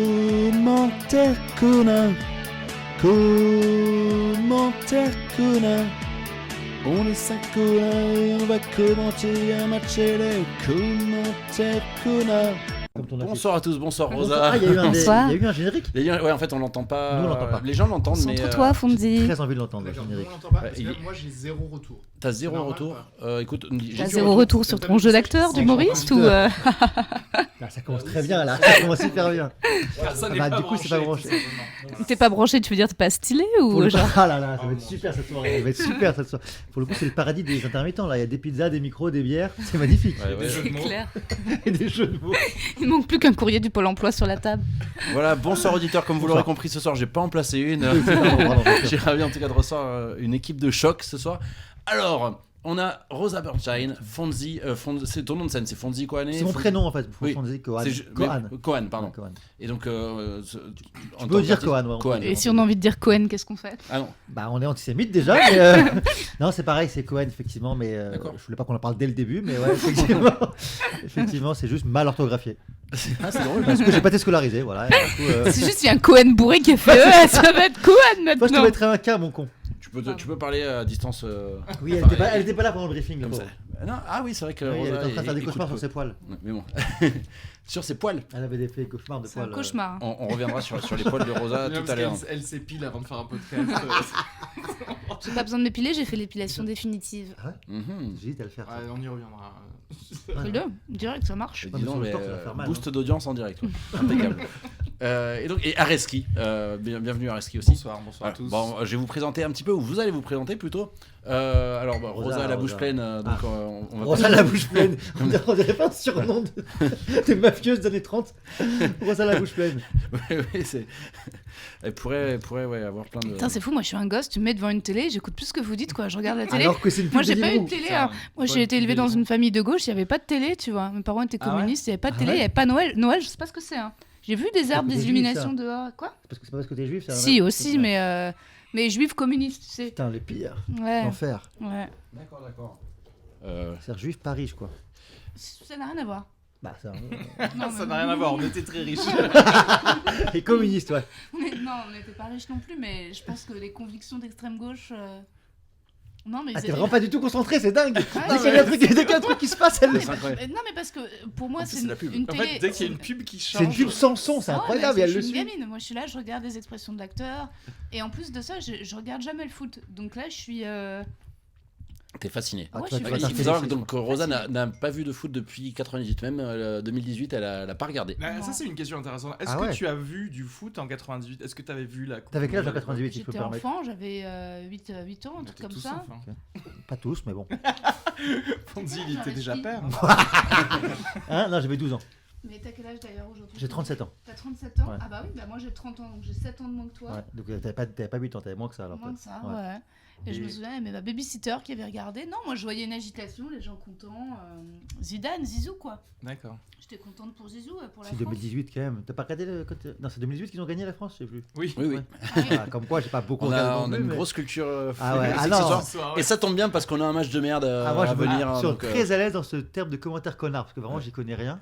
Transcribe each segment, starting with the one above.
Commentaire Kuna. Commentaire Kuna. On est 5 Kuna et on va commenter un match et le commentaire Kuna. Bonsoir à tous, bonsoir Rosa. Ah, il y a eu un générique. Ouais, en fait, on l'entend pas. Nous, on l'entend pas. Les gens l'entendent, mais. Concentre-toi, Fondy. J'ai très envie de l'entendre, le générique. Moi, on l'entend pas parce Ouais, que moi, j'ai 0 retour. T'as 0 retour. Écoute, T'as 0 retour sur ton jeu d'acteur, d'humoriste ou Ah, ça commence très bien là, ça commence hyper bien. Du coup, c'est pas branché. T'es pas branché, tu veux dire t'es pas stylé ou genre. Ah là là, ça va être super cette soirée. Ça va être super cette soirée. Pour le coup, c'est le paradis des intermittents là. Il y a des pizzas, des micros, des bières. C'est magnifique. C'est clair. Et des jeux de mots. Il manque plus qu'un courrier du Pôle emploi sur la table. Voilà, bonsoir auditeurs, comme vous l'aurez compris ce soir, j'ai pas en placé une. J'ai ravi en tout cas de recevoir une équipe de choc ce soir. Alors, on a Rosa Bernstein, Fonzi, c'est ton nom de scène, c'est Fonzi Kohané. C'est mon prénom en fait, Oui. Fonzi Kohan. Kohan, pardon. Kohan. Et donc, Tu peux dire Kohan, ouais. Kohan. Et si on a envie de dire Cohen, qu'est-ce qu'on fait? Ah non. Bah, on est antisémite déjà. Mais non, c'est pareil, c'est Kohan effectivement, mais D'accord. je voulais pas qu'on en parle dès le début, mais ouais, effectivement, c'est juste mal orthographié. Ah, c'est drôle. Parce que j'ai pas été scolarisé, voilà. Et du coup, C'est juste il y a un Cohen bourré qui a fait ça va être Cohen toi, je te maintenant. mettrais un K, mon con. Tu peux parler à distance. Oui, elle était pas là pendant le briefing. Comme le ça. pauvre. Non, ah oui, c'est vrai que. Oui, elle Rosa était en train de faire des écoute cauchemars peu. sur ses poils. Mais bon. Sur ses poils. Elle avait des cauchemars de C'est un poils. cauchemar. On reviendra sur les poils de Rosa tout à l'heure. Elle s'épile avant de faire un podcast. J'ai pas besoin de m'épiler, j'ai fait l'épilation définitive. Mhm. J'hésite à le faire. Ouais, on y reviendra. Fais-le, direct, ça marche. Dis mais donc, sur le mais, sport, ça va faire mal, boost d'audience en direct. Quoi. Impeccable. Et Areski, bienvenue Areski aussi. Bonsoir Voilà. à tous. Bon, je vais vous présenter un petit peu, ou vous allez vous présenter plutôt. Alors, Rosa a la bouche pleine, donc on va Rosa la bouche pleine. On dirait pas un surnom des mafieuses des années 30. Rosa la bouche pleine. Oui, elle pourrait ouais, avoir plein de. Putain, c'est fou, moi je suis un gosse, tu me mets devant une télé, j'écoute plus ce que vous dites quoi, je regarde la télé. Alors que c'est une Moi pub j'ai de pas eu de Deliveroo. télé. Hein. Moi j'ai été élevée dans une famille de gauche, il y avait pas de télé, tu vois. Mes parents étaient Ah ouais communistes, il y avait pas de Ah télé, il ouais y avait pas Noël. Noël, je sais pas ce que c'est. Hein. J'ai vu des arbres, que des t'es illuminations juif, dehors. Quoi? Parce que c'est pas parce que t'es juif, ça. Si aussi, mais juifs communistes, tu sais. Putain, les pires. Ouais. L'enfer. Ouais. D'accord. C'est juif pas riche, quoi. Ça n'a rien à voir. Bah, ça. Non, Ça mais- n'a rien à voir, on était très riches. Et communiste, ouais. Non, on n'était pas riches non plus, mais je pense que les convictions d'extrême gauche. Non, mais Ah, ils t'es avaient- vraiment pas du tout concentré, c'est dingue. Ouais, Dès qu'il y a un truc qui se passe, elle. Non, mais C'est incroyable. non, mais parce que pour moi, En plus, c'est c'est la pub. une En télé. fait, dès qu'il y a une pub qui change. C'est une pub sans son, c'est Ah ouais, incroyable. mais Et elle je le suis suit. une gamine, moi je suis là, je regarde les expressions de l'acteur. Et en plus de ça, je regarde jamais le foot. Donc là, je suis. T'es fasciné. Ah, Ouais, tu vas- je tu suis vas Il faut t'installer savoir que ici, donc, Rosa n'a pas vu de foot depuis 98, même 2018, elle a pas regardé. Ah, ça, c'est une question intéressante. Est-ce Ah que ouais. tu as vu du foot en 98 Est-ce que tu avais vu la Coupe T'avais quel âge en mondiale 98, si je peux me J'étais permettre? enfant, j'avais 8 ans, un truc T'es comme tout ça. sauf, hein. Pas tous, mais bon. Fonzi, il était déjà père. Hein? Non, j'avais 12 ans. Mais t'as quel âge d'ailleurs aujourd'hui? J'ai 37 ans. T'as 37 ans? Ouais. Ah bah oui, bah moi j'ai 30 ans, donc j'ai 7 ans de moins que toi. Ouais. Donc t'avais pas 8 ans, t'avais moins que ça alors. Moins que ça, Ouais. ouais. Et je me souviens, mais ma babysitter qui avait regardé. Non, moi je voyais une agitation, les gens contents. Zidane, Zizou quoi. D'accord. J'étais contente pour Zizou, pour la C'est France. 2018 quand même. T'as pas regardé le côté. Non, c'est 2018 qu'ils ont gagné la France, je sais plus. Oui. Oui. Ouais. Ah, comme quoi, j'ai pas beaucoup regardé. On non a plus, une mais- grosse culture Ah ouais, footballistique ah ce non. soir. Et ça tombe bien parce qu'on a un match de merde Ah, moi, à je venir. suis donc, très à l'aise dans ce terme de commentaire connard parce que vraiment, Ouais. j'y connais rien.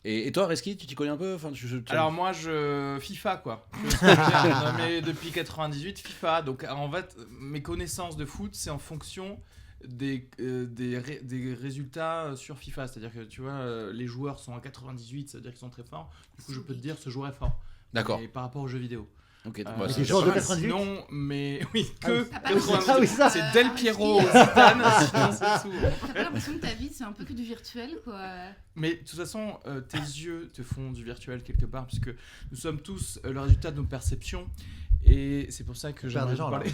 Et toi, Reski, tu t'y connais un peu? Enfin, Alors moi je FIFA quoi. Je suis bien nommé depuis 98 FIFA. Donc en fait mes connaissances de foot c'est en fonction des résultats sur FIFA. C'est-à-dire que tu vois les joueurs sont à 98, ça veut dire qu'ils sont très forts. Du coup je peux te dire ce joueur est fort. D'accord. Et par rapport aux jeux vidéo. Ok. Euh, Bah, des c'est- joueurs de pas mal. 98? Non mais oui Ah que oui. Ah, 98. Ah oui, ça. C'est Del Piero, Areski. Zidane, sinon c'est tout. T'as pas l'impression que ta vie c'est un peu que du virtuel quoi. Mais de toute façon, tes yeux te font du virtuel quelque part, puisque nous sommes tous le résultat de nos perceptions. Et c'est pour ça que perd des j'aimerais vous gens, là. parler.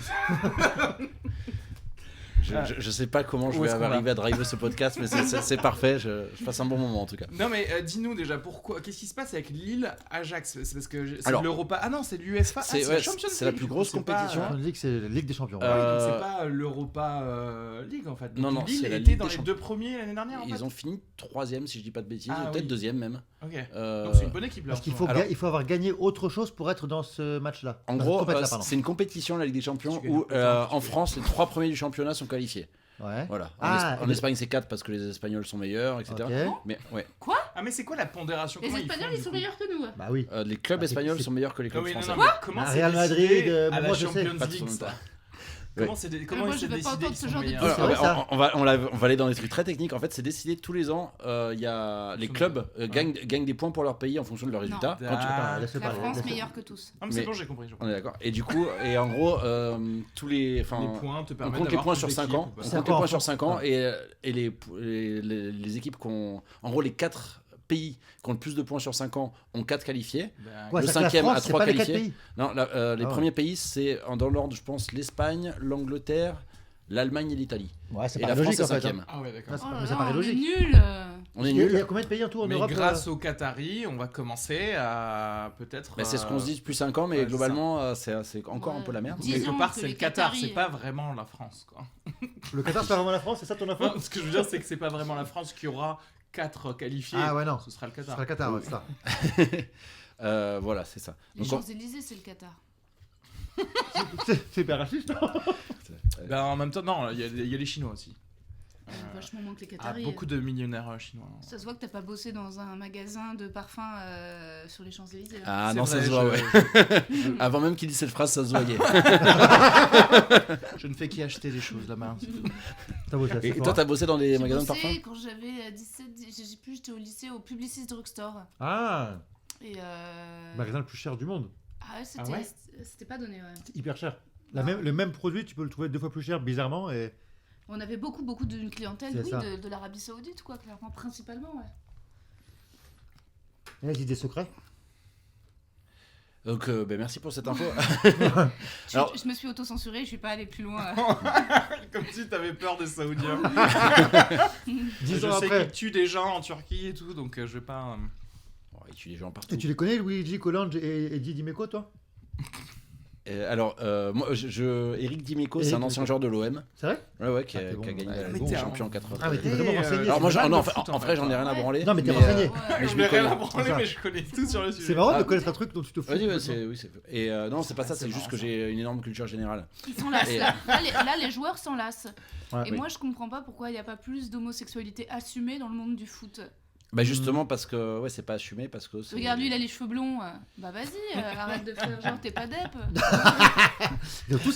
Je sais pas comment je Où vais est-ce qu'on arriver à driver ce podcast, mais c'est parfait. Je passe un bon moment en tout cas. Non mais dis-nous déjà pourquoi, qu'est-ce qui se passe avec Lille Ajax? C'est parce que c'est Alors, l'Europa. Ah non, c'est l'UEFA. c'est- la ouais, Champions c'est la League, plus du coup, grosse c'est pas, compétition. On dit que c'est la Ligue des Champions. Oui, donc Euh, c'est pas l'Europa League en fait. Non, Donc, non, Lille c'est la était Ligue dans des les Champions. deux premiers l'année dernière en fait. Ils ont fini 3ème si je dis pas de bêtises, Ah, ou peut-être oui. 2ème même. Ok. Euh, Donc c'est une bonne équipe là. Parce en qu'il ce faut, moment. Alors- il faut avoir gagné autre chose pour être dans ce match-là. En Dans gros, cette compète-là, pardon. c'est une compétition, la Ligue des Champions, Tu gagnes où un peu de temps, en tu France, les 3 premiers du championnat sont qualifiés. Ouais. Voilà. Ah, En Espagne, c'est 4 parce que les Espagnols sont meilleurs, etc. Ok. Mais ouais, Ah, mais c'est quoi la pondération? Les Comment Espagnols, font, ils du sont coup meilleurs que nous. Bah oui. les clubs Bah, espagnols c'est- sont meilleurs que les Ah clubs oui, non, français. non, mais comment Bah, c'est Real décidé Madrid, à la moi, je sais. Champions Pas de League son ça? temps. Comment Ouais. comment Moi, il je s'est vais pas décidé entendre qu'ils ce sont genre de meilleurs? Ouais, Alors, c'est vrai, ça. on va aller dans des trucs très techniques. En fait, c'est décidé tous les ans. Il y a les clubs gagnent des points pour leur pays en fonction de leurs résultats. Non. Quand tu- Ah. Laisse-le La parler, France, laisse-le- meilleure que tous. Ah, mais c'est Mais- bon, j'ai compris. On est d'accord. Et du coup, et en gros, tous les, Les enfin, points te on permettent compte les d'avoir points plus sur 5 d'équipes ans. ou pas. On C'est compte les encore points en sur France. 5 ans et les équipes en gros, les 4 pays qui ont le plus de points sur 5 ans ont 4 qualifiés. D'accord. Ouais, Le c'est-à-dire que la 5e a France, c'est 3 pas les 4 qualifiés. pays. Non, les Ah ouais. premiers pays, c'est dans l'ordre, je pense, l'Espagne, l'Angleterre, l'Allemagne et l'Italie. Ouais, c'est Et pas la France logique est en fait. 5e. Ah ouais, d'accord. Ah, Oh là mais ça là, paraît on est logique. nuls. On est Il y nuls. a combien de pays en tout en Mais Europe grâce aux Qataris, on va commencer à peut-être. Bah, c'est ce qu'on se dit depuis 5 ans, mais ouais, globalement, c'est encore un Ouais. peu la merde. Dis- Quelque Disons part, que c'est les le Qatar, Qataris, c'est pas vraiment la France, quoi. Le Qatar, c'est pas vraiment la France, c'est ça ton info? Non, ce que je veux dire, c'est que c'est pas vraiment la France qui aura 4 qualifiés. Ah ouais, non. Ce sera le Ce Qatar. sera le Qatar, ouais, c'est ça. Voilà, c'est ça. Les Donc, Champs-Élysées, c'est le Qatar. C'est hyper raciste. Ben, en même temps, non, il y a les Chinois aussi. Vachement moins que les Ah, Qataris. beaucoup de millionnaires chinois. Ça se voit que t'as pas bossé dans un magasin de parfums sur les Champs-Élysées. hein. Ah C'est non, vrai, ça se voit, ouais. Mm. Avant même qu'il dise cette phrase, ça se voyait. Je ne fais qu'y acheter des choses là-bas. T'as bossé à Et Sephora. toi, t'as bossé dans des J'ai magasins de bossé parfums? quand j'avais 17, je sais plus, j'étais au lycée, au Publicis Drugstore. Ah, Et le magasin le plus cher du monde. Ah ouais, Ah ouais c'était pas donné, ouais. C'est hyper cher. Non. Le même produit, tu peux le trouver 2 fois plus cher, bizarrement. Et... On avait beaucoup d'une clientèle, C'est oui, ça. de l'Arabie Saoudite, quoi, clairement, principalement, ouais. Et les idées secrets. Donc, merci pour cette info. Je, Alors- je me suis auto-censurée, je suis pas allée plus loin. Comme si t'avais peur des Saoudiens. 10 je ans sais après. qu'ils tuent des gens en Turquie et tout, donc je vais pas. Bon, il tue les gens partout. Et tu les connais, Luigi Collange et Eddie Dimeco, toi? Alors, moi, Eric Dimeco, c'est Eric un ancien Dimeco. joueur de l'OM. C'est vrai? Ouais, qui a t'es bon. gagné Ouais, la mais Ligue des t'es Champions en un- 80. Ah, mais t'es Et, vraiment renseigné. Alors, c'est moi, pas mal non, de en foot, vrai, j'en ai rien à Ouais. branler. Non, mais t'es mais, renseigné. Ouais. mais Je je n'ai m'y rien à connais. branler, C'est ça. mais je connais tout sur le sujet. C'est marrant Ah. de connaître un truc dont tu te fous. Vas-y, ouais, et non, c'est pas ça, Ah, c'est c'est juste marrant, que ça. j'ai une énorme culture générale. Ils s'enlacent, Et- là. Là, les joueurs s'enlacent. Ouais. Et Oui. moi, je comprends pas pourquoi il n'y a pas plus d'homosexualité assumée dans le monde du foot. Bah, justement, parce que, ouais, c'est pas assumé, parce que. c'est- Regarde, lui, il a les cheveux blonds. Bah vas-y, arrête de faire genre t'es pas dep.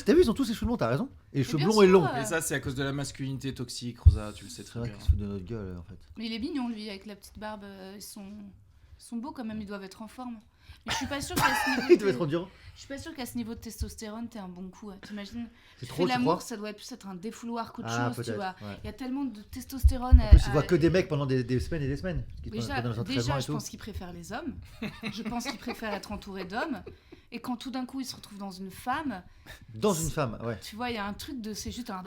T'as vu, ils ont tous les cheveux longs, t'as raison. Et les cheveux bien blonds et sûr. longs. Et ça, c'est à cause de la masculinité toxique, Rosa, tu le sais C'est très vrai bien. qu'ils se foutent de notre gueule, en fait. Mais il est mignon, lui, avec la petite barbe. Ils sont beaux quand même, ils doivent être en forme. Mais je suis pas sûre qu'à ce niveau Il doit être endurant. je suis pas sûre qu'à ce niveau de testostérone, t'es un bon coup. hein. T'imagines, C'est tu trop, fais tu l'amour, crois? ça doit plus être un défouloir qu'autre Ah, chose, tu peut-être. vois. ouais. Il y a tellement de testostérone. En plus, ils voient que des mecs pendant des semaines et des semaines. Qui Déjà, pendant les entraînements et je tout. pense qu'ils préfèrent les hommes. Je pense qu'ils préfèrent être entourés d'hommes. Et quand tout d'un coup ils se retrouvent dans une femme, Dans une femme, ouais. tu vois, il y a un truc de. C'est juste un.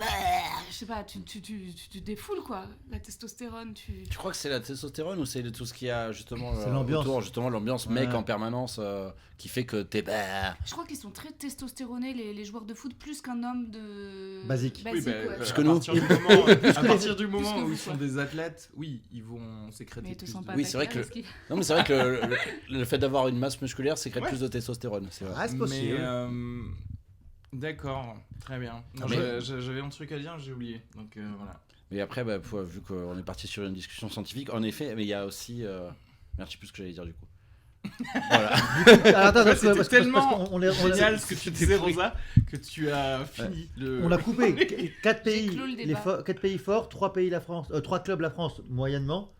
Je sais pas, tu défoules quoi. La testostérone, Tu crois que c'est la testostérone ou c'est tout ce qu'il y a justement C'est l'ambiance. autour, justement l'ambiance Ouais. mec en permanence qui fait que t'es Je crois qu'ils sont très testostéronés, les joueurs de foot, plus qu'un homme de. Basique. Oui, bah, ouais. Plus à que nous. partir du moment, à partir du Plus moment que où vous, ils sont quoi. des athlètes, oui, ils vont sécréter Mais ils te plus sens de- pas Oui, c'est vrai attaqué, que parce qu'il- Non, mais c'est vrai que le fait d'avoir une masse musculaire sécrète Ouais. plus de testostérone. C'est vrai. Ah, c'est possible. Mais d'accord, très bien. Non, Mais- j'avais un truc à dire, j'ai oublié. Donc voilà. Mais après, bah, vu qu'on est parti sur une discussion scientifique, en effet, mais il y a aussi. Merde, je sais plus ce que j'allais dire du coup. Voilà. Alors, attends, parce que- C'était parce tellement qu'on est- on a- génial ce que tu disais, Rosa, que tu as fini le. On a coupé 4 pays, clos le débat. 4 pays forts, 3 pays la France, 3 clubs la France moyennement.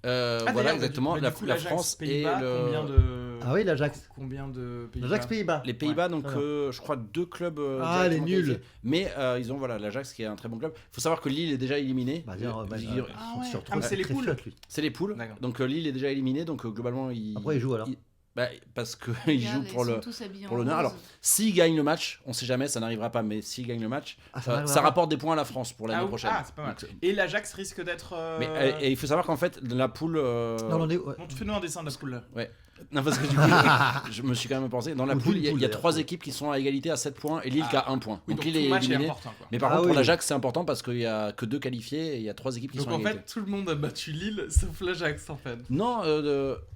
Ah, Voilà, d'ailleurs, exactement. bah, La, du coup, la l'Ajax, France et Pays-Bas, le. combien de. Ah oui, l'Ajax. Combien de Pays-Bas L'Ajax Pays-Bas. Les Pays-Bas, Ouais, donc très bien. je crois 2 clubs. Ah, les directement nuls. qualifiés. Mais ils ont voilà l'Ajax qui est un très bon club. Il faut savoir que Lille est déjà éliminé. Bah, dire, bah, Il- Ah ouais. sur Ah, mais c'est les très poules. flotte, lui. C'est les poules. D'accord. Donc Lille est déjà éliminé. Donc globalement, Après, il joue alors. Bah, parce qu'ils Regarde, jouent pour ils sont le. tous habillés pour en l'honneur. rose. Alors, s'ils gagnent le match, on sait jamais, ça n'arrivera pas, mais s'ils gagnent le match, Ah, ça n'arrivera pas. rapporte des points à la France pour l'année Ah, prochaine. ah, c'est pas mal. Donc, Et l'Ajax risque d'être. mais et il faut savoir qu'en fait, la poule. Non, on est. ouais. Bon, fais-nous un dessin de la poule là. Non, parce que du coup, je me suis quand même pensé. Dans la Ou poule, d'une il y poule, a d'ailleurs. 3 équipes qui sont à égalité à 7 points et Lille qui a 1 point. Oui, donc donc Lille tout est le match est éliminé. important. Quoi. Mais par Ah contre, oui. pour l'Ajax, c'est important parce qu'il y a que 2 qualifiés et il y a 3 équipes qui Donc sont à en égalité. fait, tout le monde a battu Lille sauf l'Ajax en fait. Non,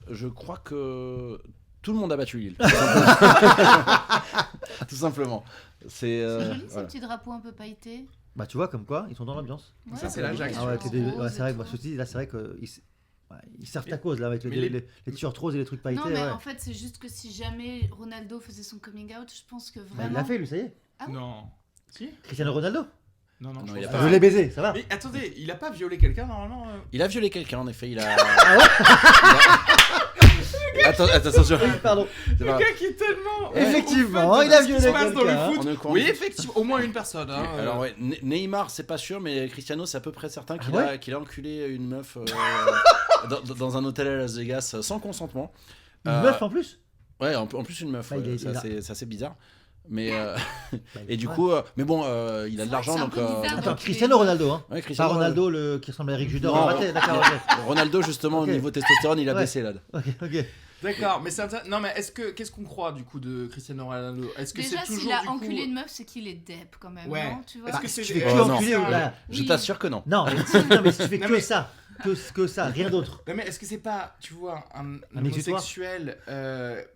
je crois que tout le monde a battu Lille. Tout simplement. Tout simplement. C'est C'est joli ces voilà. petits drapeaux un peu pailletés. Bah, tu vois, comme quoi, ils sont dans l'ambiance. Ça, c'est la Jacques. Ah ouais, Rose c'est vrai et que moi, tout. je te dis, là, c'est vrai que. Ils servent ta cause là avec mais les t-shirts roses et les trucs pailletés. Non, mais ouais. en fait, c'est juste que si jamais Ronaldo faisait son coming out, je pense que Bah, vraiment. il l'a fait, lui, ça y est. Ah bon Non. Si Cristiano Ronaldo. Non, Non, je il a pense pas- Je pas. l'ai baisé, ça va. Mais attendez, il a pas violé quelqu'un normalement Il a violé quelqu'un, en effet. Il a. Ah Attention. Pardon. C'est pas- Le gars qui est tellement. Effectivement, au fait de il a ce qui violé se passe dans le quelqu'un. foot. On est au courant. Oui, effectivement, au moins une personne. Hein, Alors ouais, Neymar c'est pas sûr, mais Cristiano c'est à peu près certain qu'il Ah ouais a, qu'il a enculé une meuf dans un hôtel à Las Vegas sans consentement. Une meuf en plus. Ouais, en plus une meuf, Bah, ouais, il est- c'est assez bizarre. Mais Bah, et du ouais. coup, mais bon, il a de l'argent C'est un donc. peu bizarre. Attends, Donc, Cristiano Ronaldo, hein. Ouais, Pas Cristiano Ronaldo le qui ressemble à Eric Judor Non. raté, d'accord, ok. Ronaldo justement Ok. au niveau testostérone il a Ouais. baissé là. Ok. D'accord, mais non, mais qu'est-ce qu'on croit du coup de Cristiano Ronaldo? Est-ce que Déjà, c'est toujours s'il a du coup... enculé une meuf, c'est qu'il est dep quand même. Ouais. Non, tu vois. Est-ce que c'est Tu fais Oh, que non. enculer ou là. Je Oui. t'assure que non. Non, mais si tu fais Non, que mais- ça, que ça, rien d'autre. Non mais est-ce que c'est pas, tu vois, un exutoire homosexuel,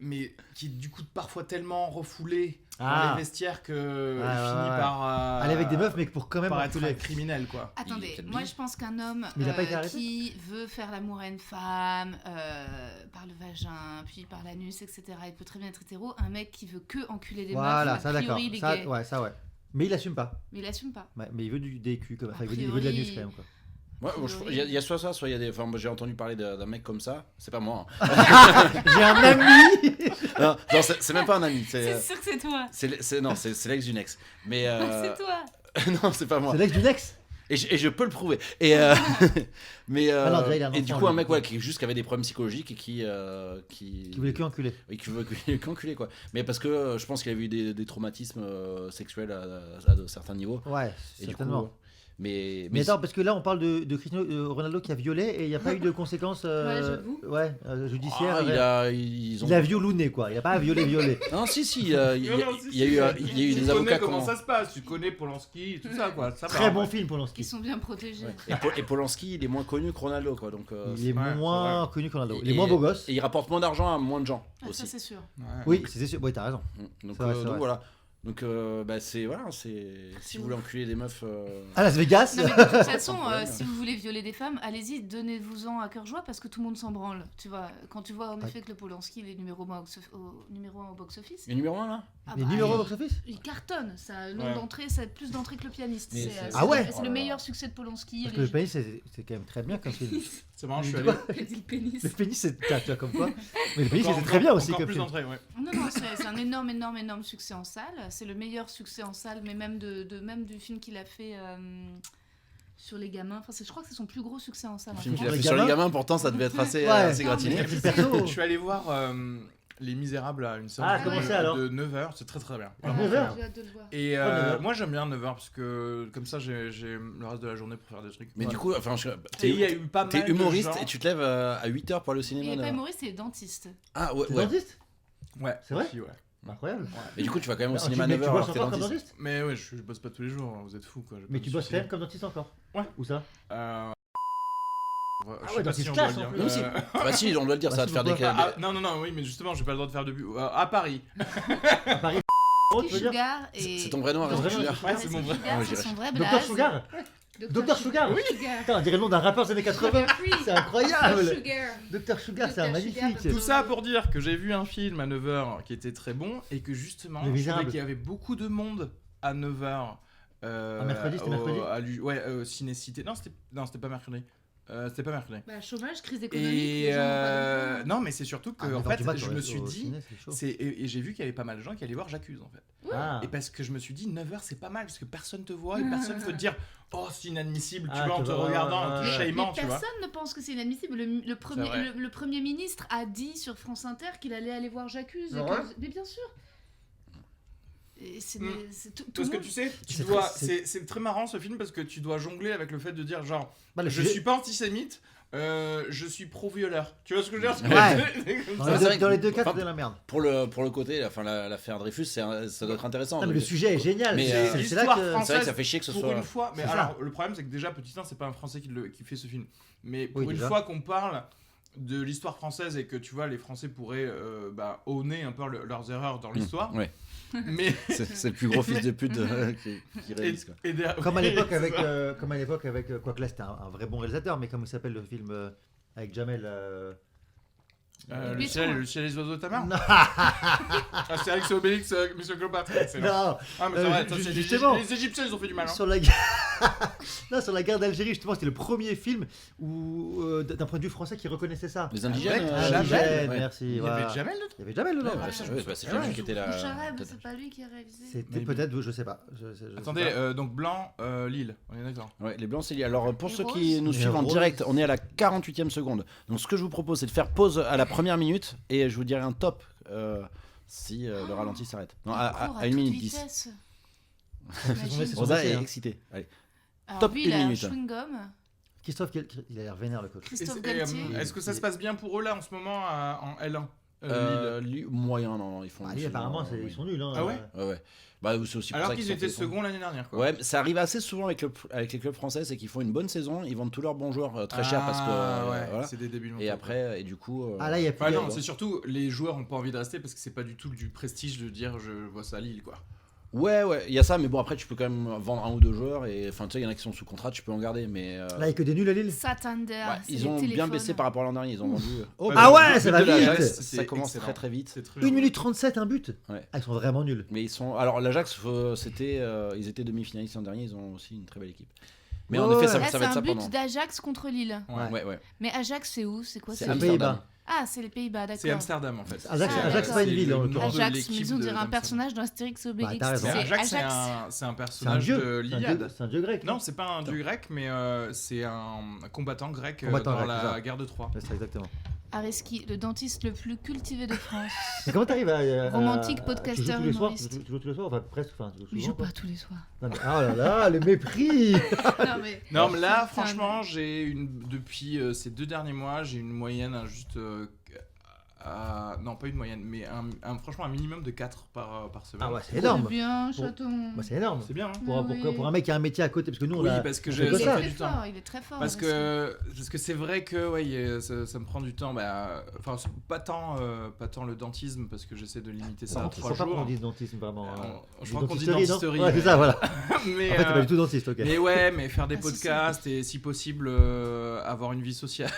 mais qui est du coup parfois tellement refoulé dans Ah. les vestiaires que Ouais, finit ouais. par Aller avec des meufs, mais pour quand même par être enculer. un criminel quoi. Il est Attendez, peut-être moi bi. je pense qu'un homme Mais il a pas été arrêté qui veut faire l'amour à une femme par le vagin, puis par l'anus, etc., il peut très bien être hétéro. Un mec qui veut que enculer des Voilà, meufs, ça a d'accord. priori il est Ça, gay. ouais, ça ouais. Mais il assume pas. Mais il assume pas. Ouais, mais il veut des culs quand même. Enfin, A il veut de l'anus priori- quand même quoi. Ouais, bon, il y a soit ça, soit il y a des. Enfin, moi j'ai entendu parler d'un mec comme ça. C'est pas moi. hein. J'ai un ami. Non, c'est même pas un ami. C'est sûr que c'est toi. C'est l'ex d'une ex. Mais C'est toi. non, c'est pas moi. C'est l'ex du Nex. Et je peux le prouver. Et mais Alors, déjà, il a un et du enfant, coup un lui. mec qui juste qui avait des problèmes psychologiques et qui Qui voulait que enculer. oui, qui veut qu'enculer quoi. Mais parce que je pense qu'il avait eu des traumatismes sexuels à de certains niveaux. Ouais, Et du coup, certainement. mais Mais attends, parce que là on parle de Cristiano Ronaldo qui a violé et il n'y a pas eu de conséquences j'avoue. judiciaires. ils ont. Il a violé quoi, il a pas violé. Non, si, il y a eu des avocats. Comment qui ont- ça se passe? Tu connais Polanski, tout ça quoi. Ça Très va, bon ouais. film Ils Polanski. sont bien protégés. Ouais. Et Polanski, il est moins connu que Ronaldo quoi. Donc, Il est ouais, moins connu que Ronaldo. Il est et- moins beau gosse. Et il rapporte moins d'argent à moins de gens Ah, ça aussi. c'est sûr. Ouais. Oui, c'est sûr. Oui, t'as raison. Donc, C'est vrai, c'est donc vrai. voilà. Donc bah, c'est voilà, c'est si vous voulez enculer des meufs. À Las Vegas. Non, mais de toute façon, Sans problème. si vous voulez violer des femmes, allez-y, donnez-vous-en à cœur joie parce que tout le monde s'en branle. Tu vois, quand tu vois en effet que le Polanski il est numéro 1 au box-office, Il est numéro 1 là. Les numéros au box-office. il cartonne. Ça a Ouais. d'entrée, ça a plus d'entrée que le pianiste. Mais C'est, c'est- Ah ouais. C'est le meilleur succès de Polanski. Parce que le pénis c'est quand même très bien comme film. C'est marrant, je suis Tu allé. vois, Il a dit le pénis. Le pénis c'est tu vois comme quoi. Mais le pénis Encore- c'est très bien aussi encore comme plus film. d'entrée, ouais. Non, c'est un énorme succès en salle. C'est le meilleur succès en salle, mais même même du film qu'il a fait sur les gamins. Enfin, je crois que c'est son plus gros succès en salle. Le en film fait. qu'il a Les fait sur les gamins. gamins, pourtant ça devait être assez, Ouais. assez Non, gratiné. mais- Le perso. Je suis allé voir Les Misérables à une séance Ah, comment c'est, alors de 9h, c'est très très bien. À Vraiment. 9h. J'ai hâte de le voir. Et 9h. moi j'aime bien 9h parce que comme ça j'ai le reste de la journée pour faire des trucs. Mais Ouais. du coup, enfin, Et il y a eu pas mal t'es de humoriste gens- et tu te lèves à 8h pour aller au Il cinéma. n'est pas là. humoriste, il est dentiste. Ah ouais, T'es ouais. dentiste. Ouais, C'est vrai aussi, ouais. Incroyable. Mais du coup, tu vas quand même au Ah, cinéma à mais 9h tu alors bosses que t'es encore comme dentiste. dentiste. Mais ouais, je bosse pas tous les jours, vous êtes fous quoi. Mais tu bosses quand même comme dentiste encore. Ouais. Où ça? Je ouais, sais pas dentiste si on doit classe, le en dire. plus. Non, si. Bah si, on doit le dire, Bah, ça va si, te faire des pourquoi cas. Non, oui, mais justement, j'ai pas le droit de faire de but. À Paris. À Paris. Tu veux dire? Sugar et... C'est ton vrai nom, Ton Arrête vrai Sugar. nom, Ouais, c'est mon vrai. Sugar, Ouais, c'est j'irai. son vrai Docteur blaze. Sugar. Docteur Sugar. Oui. Putain, on dirait le nom d'un rappeur des années 80. C'est incroyable. Sugar. Docteur Sugar, c'est Dr. un magnifique. Sugar. Tout ça pour dire que j'ai vu un film à 9h qui était très bon et que justement, Les je trouvais Misérables. qu'il y avait beaucoup de monde à 9h. mercredi, c'était mercredi Ciné-Cité. Non, c'était pas mercredi. C'était pas mercredi. Bah, chômage, crise économique. Et les gens n'ont pas d'emploi. non, mais c'est surtout que Ah, en mais fait, tu vas, je toi, me au suis dit, ciné, c'est chaud. et j'ai vu qu'il y avait pas mal de gens qui allaient voir J'accuse en fait. Ah. Et parce que je me suis dit 9h c'est pas mal parce que personne te voit et personne peut te dire oh c'est inadmissible, tu Ah, vois, en tu te vois, regardant, en te ouais. shameant, Mais tu vois. personne ne pense que c'est inadmissible. Le premier, C'est vrai. le Premier ministre a dit sur France Inter qu'il allait aller voir J'accuse. C'est vrai Mais bien sûr. Et c'est Mm. tout Parce le que monde- tu sais, C'est c'est très marrant ce film parce que tu dois jongler avec le fait de dire genre Bah, le je sujet- suis pas antisémite, je suis pro-violeur. Tu vois ce que je veux dire? Ouais. C'est comme Dans ça. les c'est deux- vrai dans que- les deux cas, enfin, c'est de la merde. Pour le côté, enfin l'affaire Dreyfus, ça doit être intéressant. Non, mais donc- le sujet est génial. Mais, c'est- euh, c'est là l'histoire que. française- C'est vrai que ça fait chier que ce Pour soit. une fois, mais C'est alors le problème c'est que déjà petit 1 c'est pas un français qui fait ce film. Mais pour Oui, une déjà. fois qu'on parle de l'histoire française et que tu vois les Français pourraient owner un peu leurs erreurs dans l'histoire. Ouais. Mais C'est le plus gros fils de pute qui réalise, quoi. Comme à l'époque avec, quoique là c'était un vrai bon réalisateur, mais comment il s'appelle le film avec Jamel le ciel et les oiseaux de ta main. Non. C'est Alex et Obélix, Monsieur Cléopâtre. Excellent. Non, Ah mais c'est vrai, ça, justement. les Égyptiens ils ont fait du mal. Hein. sur la non, sur la guerre d'Algérie, justement, c'était le premier film où, d'un point de vue français, qui reconnaissait ça. Les indigènes. Indigènes, ouais. merci. Il y voilà. avait Jamel dedans. Il y avait Jamel dedans. Ouais, c'est Jamel qui était là. Bouchareb, c'est pas lui qui a réalisé. C'était Mais- peut-être, je sais pas. Je Attendez, sais pas. donc blanc, Lille, on est d'accord. Ouais, les blancs c'est lié. Alors pour Les ceux roses. qui nous Les suivent en roses. direct, on est à la 48e seconde. Donc ce que je vous propose c'est de faire pause à la première minute et je vous dirai un top si le ralenti s'arrête. Non, à 1 minute 10. Vitesse. C'est Rosa passé, est hein. excitée. Allez. Alors Top lui, une il a un minute. chewing-gum. Christophe, il a l'air vénère, le coach. Christophe Et, Galtier. est-ce que ça se passe bien pour eux là en ce moment en L1 Lille. Moyen, non, ils font. Ah, Lille, apparemment, ils sont nuls. Hein, Ah ouais Ouais, ouais. Bah, c'est aussi pour Alors ça qu'ils sont étaient téléphonés. seconds l'année dernière quoi. Ouais, mais ça arrive assez souvent avec les clubs français, c'est qu'ils font une bonne saison, ils vendent tous leurs bons joueurs très cher parce que ouais, voilà. c'est des débuts de Et après, et du coup. Ah là, il y a plus Enfin, de- non, c'est surtout les joueurs ont pas envie de rester parce que c'est pas du tout du prestige de dire je vois ça à Lille quoi. Ouais, il y a ça, mais bon après tu peux quand même vendre un ou deux joueurs et enfin tu sais il y en a qui sont sous contrat, tu peux en garder, mais. Là, il n'y a que des nuls à Lille. Satander. Ouais, c'est ils les ont bien téléphones. baissé par rapport à l'an dernier, ils ont vendu. Oh, Ah bah, ouais, le ça but va de la vite. Ajax, C'est ça commence excellent. très très vite. C'est très 1 minute 37, un but. Ouais. Ah, ils sont vraiment nuls. Mais ils sont. Alors l'Ajax, ils étaient demi-finalistes l'an dernier, ils ont aussi une très belle équipe. Mais en Ouais, effet, ouais. ça Là, va c'est être un ça but pendant. d'Ajax contre Lille. Ouais. Mais Ajax, c'est où? C'est quoi? C'est C'est Amsterdam. Pays-Bas. Ah, c'est les Pays-Bas, C'est d'accord. Amsterdam en fait. Ajax, Ah, Ajax, d'accord. pas une ville, en C'est le nom l'occurrence. de Ajax, l'équipe mais on dirait un d'Amsterdam. personnage dans Astérix et Obélix. t'as raison. C'est Ajax, Ajax. c'est un C'est un personnage dieu. de C'est un l'Iliade. dieu- C'est un dieu grec. Non, c'est pas un dieu grec, mais c'est un combattant grec Combattant dans grec, c'est la ça. guerre de Troie. Ouais, c'est ça, exactement. Areski, le dentiste le plus cultivé de France. Mais comment t'arrives à. Romantique, tu podcaster, joues tous les soirs humoriste. Tu joues tous les soirs, enfin presque. Enfin, tu joues Il souvent, joue quoi. pas tous les soirs. Non, mais- oh là là, le mépris. Non, mais. Non, mais là, Putain. franchement, depuis ces 2 derniers mois, j'ai une moyenne juste. Non, pas une moyenne, mais franchement un minimum de 4 par semaine. Ah ouais, c'est énorme. C'est bien, Pour- chaton. Bah, c'est énorme. C'est bien, hein. Pour, Ah oui. pour un mec qui a un métier à côté, parce que nous, on Oui, a. parce que on j'ai- fait que Il ça ça. est fait très du temps. fort, il est très fort. Parce que c'est vrai que ouais, ça me prend du temps. Enfin, c'est pas tant le dentisme parce que j'essaie de limiter ça en Il 3 faut pas qu'on jours. dise dentisme vraiment. Je Dis crois qu'on dit dentisterie, non dentisterie. Ouais, c'est ça, voilà. Mais, En fait, c'est pas du tout dentiste, ok. mais ouais, mais faire des Ah, si, podcasts et si possible avoir une vie sociale.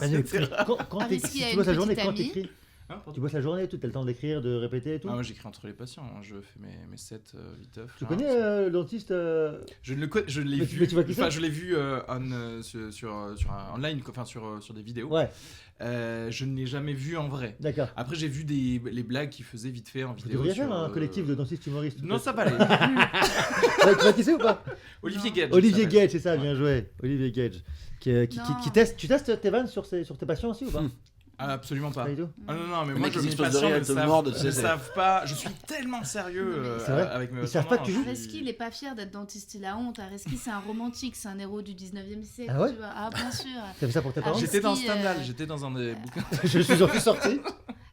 Ah, mais etc. quand Ariski si a tu une bosses la journée, petite quand amie. t'écris, Hein, pardon. tu bosses la journée, tu as le temps d'écrire, de répéter et tout. Ah, moi j'écris entre les patients, hein. Je fais mes 7 viteuf. Tu hein. connais le dentiste Je l'ai Mais vu. mais tu vois qui c'est Enfin, je l'ai vu sur un online, enfin sur des vidéos. Ouais, Je ne l'ai jamais vu en vrai. d'accord. Après, j'ai vu les blagues qu'il faisait vite fait en Vous vidéo. devriez sur, faire un collectif de dentistes humoristes. Non, ça va aller. Ouais, tu vois qui c'est ou pas Olivier Non. Gage. Olivier il s'appelle. Gage, c'est ça, bien joué. Olivier Gage. Qui Non. teste. Tu testes tes vannes sur tes patients aussi ou pas Ah, absolument pas. Pas du tout. Ah non, mais Le moi, mec, je il mes explose de patients rire, ne il te savent, morde, tu sais, ne c'est- savent pas. Je suis tellement sérieux C'est vrai avec mes Ils savent pas que tu joues Areski, il est pas fier d'être dentiste, il a honte. Areski, c'est un romantique, c'est un héros du 19e siècle. Ah ouais Tu vois. Ah, bien sûr. T'as fait ça pour tes parents J'étais dans Areski, Stendhal, j'étais dans un des bouquins. Je suis en plus sorti.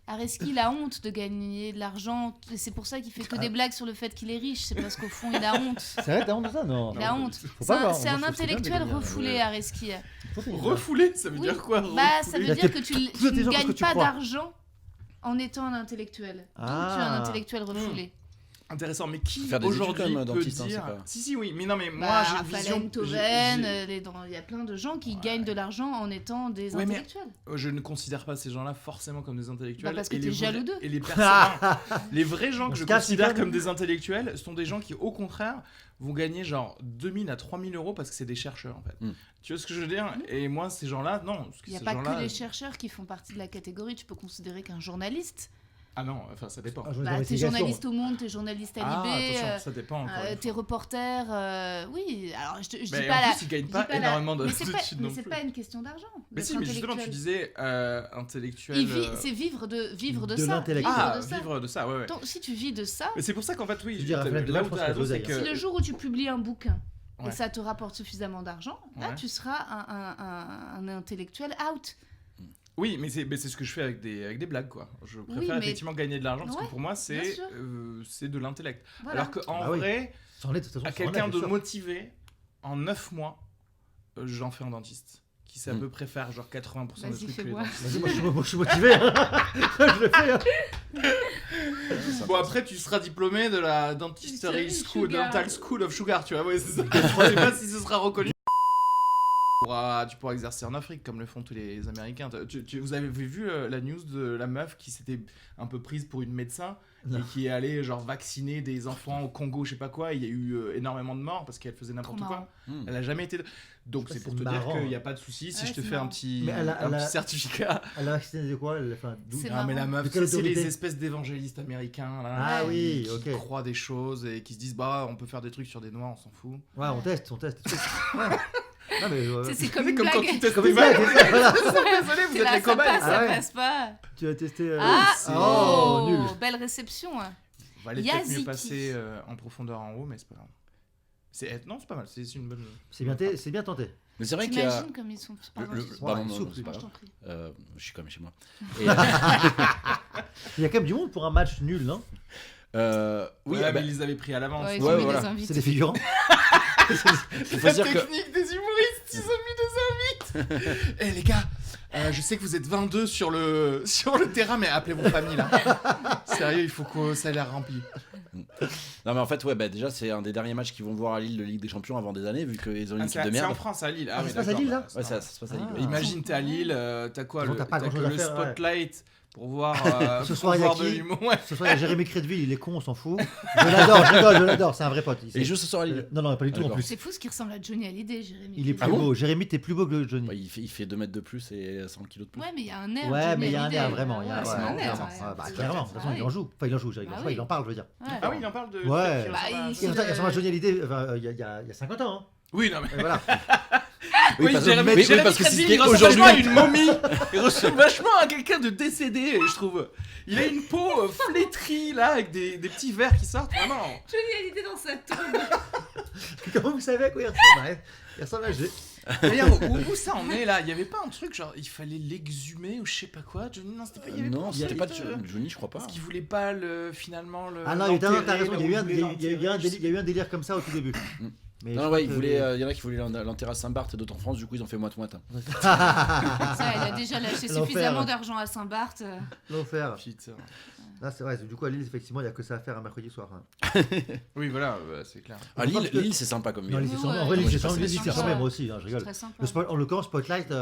Areski, il a honte de gagner de l'argent. Et c'est pour ça qu'il fait que des blagues sur le fait qu'il est riche. C'est parce qu'au fond, il a honte. C'est vrai, t'as honte de ça Non. Il a honte. Faut C'est pas un, avoir- c'est moi, un je trouve que c'est bien de intellectuel gagner, refoulé, ouais. Areski. Faut faire une- Refoulé, ça veut Oui. dire quoi Bah, ça refoulé veut dire que tu tous les ne gens parce que gagnes tu pas crois. d'argent en étant un intellectuel. Donc tu es un Ah. intellectuel refoulé. Intéressant, mais qui Faire des études aujourd'hui quand même, peut dentiste, hein, dire... c'est pas- Si, oui, mais non, mais moi Bah, j'ai une Raphaël vision... Enthoven, il y a plein de gens qui gagnent de l'argent en étant des Ouais, mais- intellectuels. Je ne considère pas ces gens-là forcément comme des intellectuels. Bah, parce que Et t'es les jaloux vrais- d'eux. Et les personnes... les vrais gens On que se je casse, considère Nicolas. comme des intellectuels sont des gens qui, au contraire, vont gagner genre 2000 à 3000 euros parce que c'est des chercheurs, en fait. Mm. Tu vois ce que je veux dire Et moi, ces gens-là, non. Parce que Il n'y a ces pas gens-là... que les chercheurs qui font partie de la catégorie. Tu peux considérer qu'un journaliste. Ah non, enfin, ça dépend. Ah, je veux Bah, dire, t'es investigation. journaliste au Monde, t'es journaliste à Ah, Libé, attention, ça dépend encore une t'es fois. reporter. Oui, alors je Mais dis en pas la. plus, ils gagnent je pas dis pas la- énormément mais c'est pas, d'études mais non c'est plus. pas une question d'argent. Mais d'être si, mais justement, tu intellectuel. disais intellectuel... C'est vivre de De ça. l'intellect. Ah, de ça. vivre de ça, ouais. Donc, si tu vis de ça, Mais c'est pour ça qu'en fait, oui, Je veux dire, t'as- Raphaël là Enthoven, où je pense t'as qu'il y a raison, c'est l'oseille, que... si le jour où tu publies un bouquin Ouais. et ça te rapporte suffisamment d'argent, là Ouais. tu seras un intellectuel out. Oui, mais c'est ce que je fais avec des blagues, quoi. Je préfère Oui, mais- effectivement gagner de l'argent parce Ouais, que pour moi, bien sûr. c'est de l'intellect. Voilà. Alors qu'en Ah oui. vrai, Ça en est, de toute façon, à ça en est, quelqu'un c'est de sûr. motivé, en 9 mois, j'en fais un dentiste qui sait à peu près faire genre 80% des Vas-y, trucs que les fais-moi. dents. Vas-y, moi, je suis motivé. Hein. Je le fais. Hein. Bon, après, tu seras diplômé de la Dentistery School, Sugar. Dental School of Sugar, tu vois. Ouais, c'est ça. Je sais pas si ce sera reconnu. Tu pourras exercer en Afrique comme le font tous les Américains. Vous avez vu la news de la meuf qui s'était un peu prise pour une médecin Non. et qui est allée genre vacciner des enfants au Congo, je sais pas quoi. Il y a eu énormément de morts parce qu'elle faisait n'importe Trop quoi. marrant. Elle a jamais été. Donc Ça, c'est pour c'est te marrant, dire qu'il n'y a hein. pas de souci si Ouais, je te c'est fais un marrant. petit, Mais elle a- un elle a- petit certificat. Elle a vacciné de quoi d'où C'est Ah mais la marrant. meuf, De quelle c'est les autorité espèces d'évangélistes américains là. Ah oui, qui ok. croient des choses et qui se disent bah on peut faire des trucs sur des noirs, on s'en fout. Ouais, on teste. Ouais. Non, mais C'est comme une Comme quand blague. tu testes comme des une blague, vagues. c'est ça, voilà. Désolé, vous C'est êtes là, les ça cobayes. passe, Ah ça ouais. passe pas. Tu as testé. Ah, Oh, nul. belle réception. On va aller peut-être mieux Yaziki. passer en profondeur en haut, mais c'est pas grave. Non, c'est pas mal, c'est une bonne. C'est bien tenté. Mais c'est vrai qu'il y a. T'imagines comme ils sont. Pardon, le- excuse-moi. pardon, non, souple, c'est pas Moi, je grave. t'en prie. Je suis quand même chez moi. Et, Il y a quand même du monde pour un match nul, non? oui, Ouais, ah bah, mais ils les avaient pris à l'avance. Ouais, ils Ouais, ont mis voilà. des invités. C'est des figurants. il faut La dire que. technique des humoristes, ils ont mis des invites. Eh les gars, je sais que vous êtes 22 sur le terrain, mais appelez vos familles là. Sérieux, il faut que ça ait l'air rempli. Non, mais en fait, ouais, bah, déjà, c'est un des derniers matchs qu'ils vont voir à Lille de Ligue des Champions avant des années, vu qu'ils ont une équipe de C'est en merde. France, à Lille. Ah, oui, ça se passe à d'accord, Lille, là bah, c'est Ouais, ça normal. se passe à Lille. Ah. ouais. Imagine, t'es à Lille, t'as quoi Bon, le, t'as pas t'as grand-chose que à le faire, ouais. spotlight pour voir, Ce pour soir, il y a voir de qui l'humour. Ouais. Ce soir, il y a Jérémy Crédville, il est con, on s'en fout. Je l'adore, c'est un vrai pote. Et il joue ce soir à Lille. Non, pas du tout en D'accord. plus. C'est fou ce qui ressemble à Johnny Hallyday, Jérémy. Il est Ah plus bon beau. Jérémy, t'es plus beau que Johnny. Ouais, il fait 2 mètres de plus et 100 kilos de plus. Ouais, mais il y a un air. Ouais, Johnny mais il y a un Hallyday. air vraiment. Il y a Ouais, c'est un air. clairement. ouais. Ah, bah, C'est clairement. De vrai. toute façon, il en joue. Enfin, il en joue, Bah oui. il en parle, je veux dire. Ouais. Ah oui, il en parle de. Ouais. qui Bah, ressemble à- il- Il ressemble à Johnny Hallyday il y a 50 ans. Hein. Oui, non, mais. Et voilà. Oui, parce que- Jérémy parce que Crédville, c'était il ressemble aujourd'hui. vachement à une momie. Il ressemble vachement à quelqu'un de décédé, je trouve. Il a une peau flétrie, là, avec des petits verres qui sortent, vraiment. Johnny Hallyday dans sa tombe. Comment vous savez à quoi il ressemble? Ouais. Il ressemble à G. D'ailleurs, où ça en est, là? Il y avait pas un truc, genre, il fallait l'exhumer ou je sais pas quoi, Johnny? Non, c'était pas... Il y avait pas Non, un c'était truc pas de- de Johnny, je crois pas. Parce qu'il voulait pas, finalement, le... Ah non, l'enterrer, t'as raison, il y a eu un l'enterrer, je sais délire comme ça au tout début. Mais je Non, crois ouais, que- il y en a qui voulaient l'enterrer à Saint-Barth et d'autres en France, du coup, ils ont fait moite-moite. Ça, elle a déjà lâché L'enfer. suffisamment d'argent à Saint-Barth. L'enfer. Putain. Là, c'est vrai, du coup, à Lille, effectivement, il n'y a que ça à faire un mercredi soir. Hein. Oui, voilà, c'est clair. Ah, Lille, c'est sympa comme Non, ville. Lille, c'est Ouais, sympa. ouais. En vrai, Lille, Moi, c'est j'ai sympa. passé Lille, des c'est super sympa, soirées. moi aussi, hein, je C'est rigole. très sympa. En l'occurrence, Spotlight,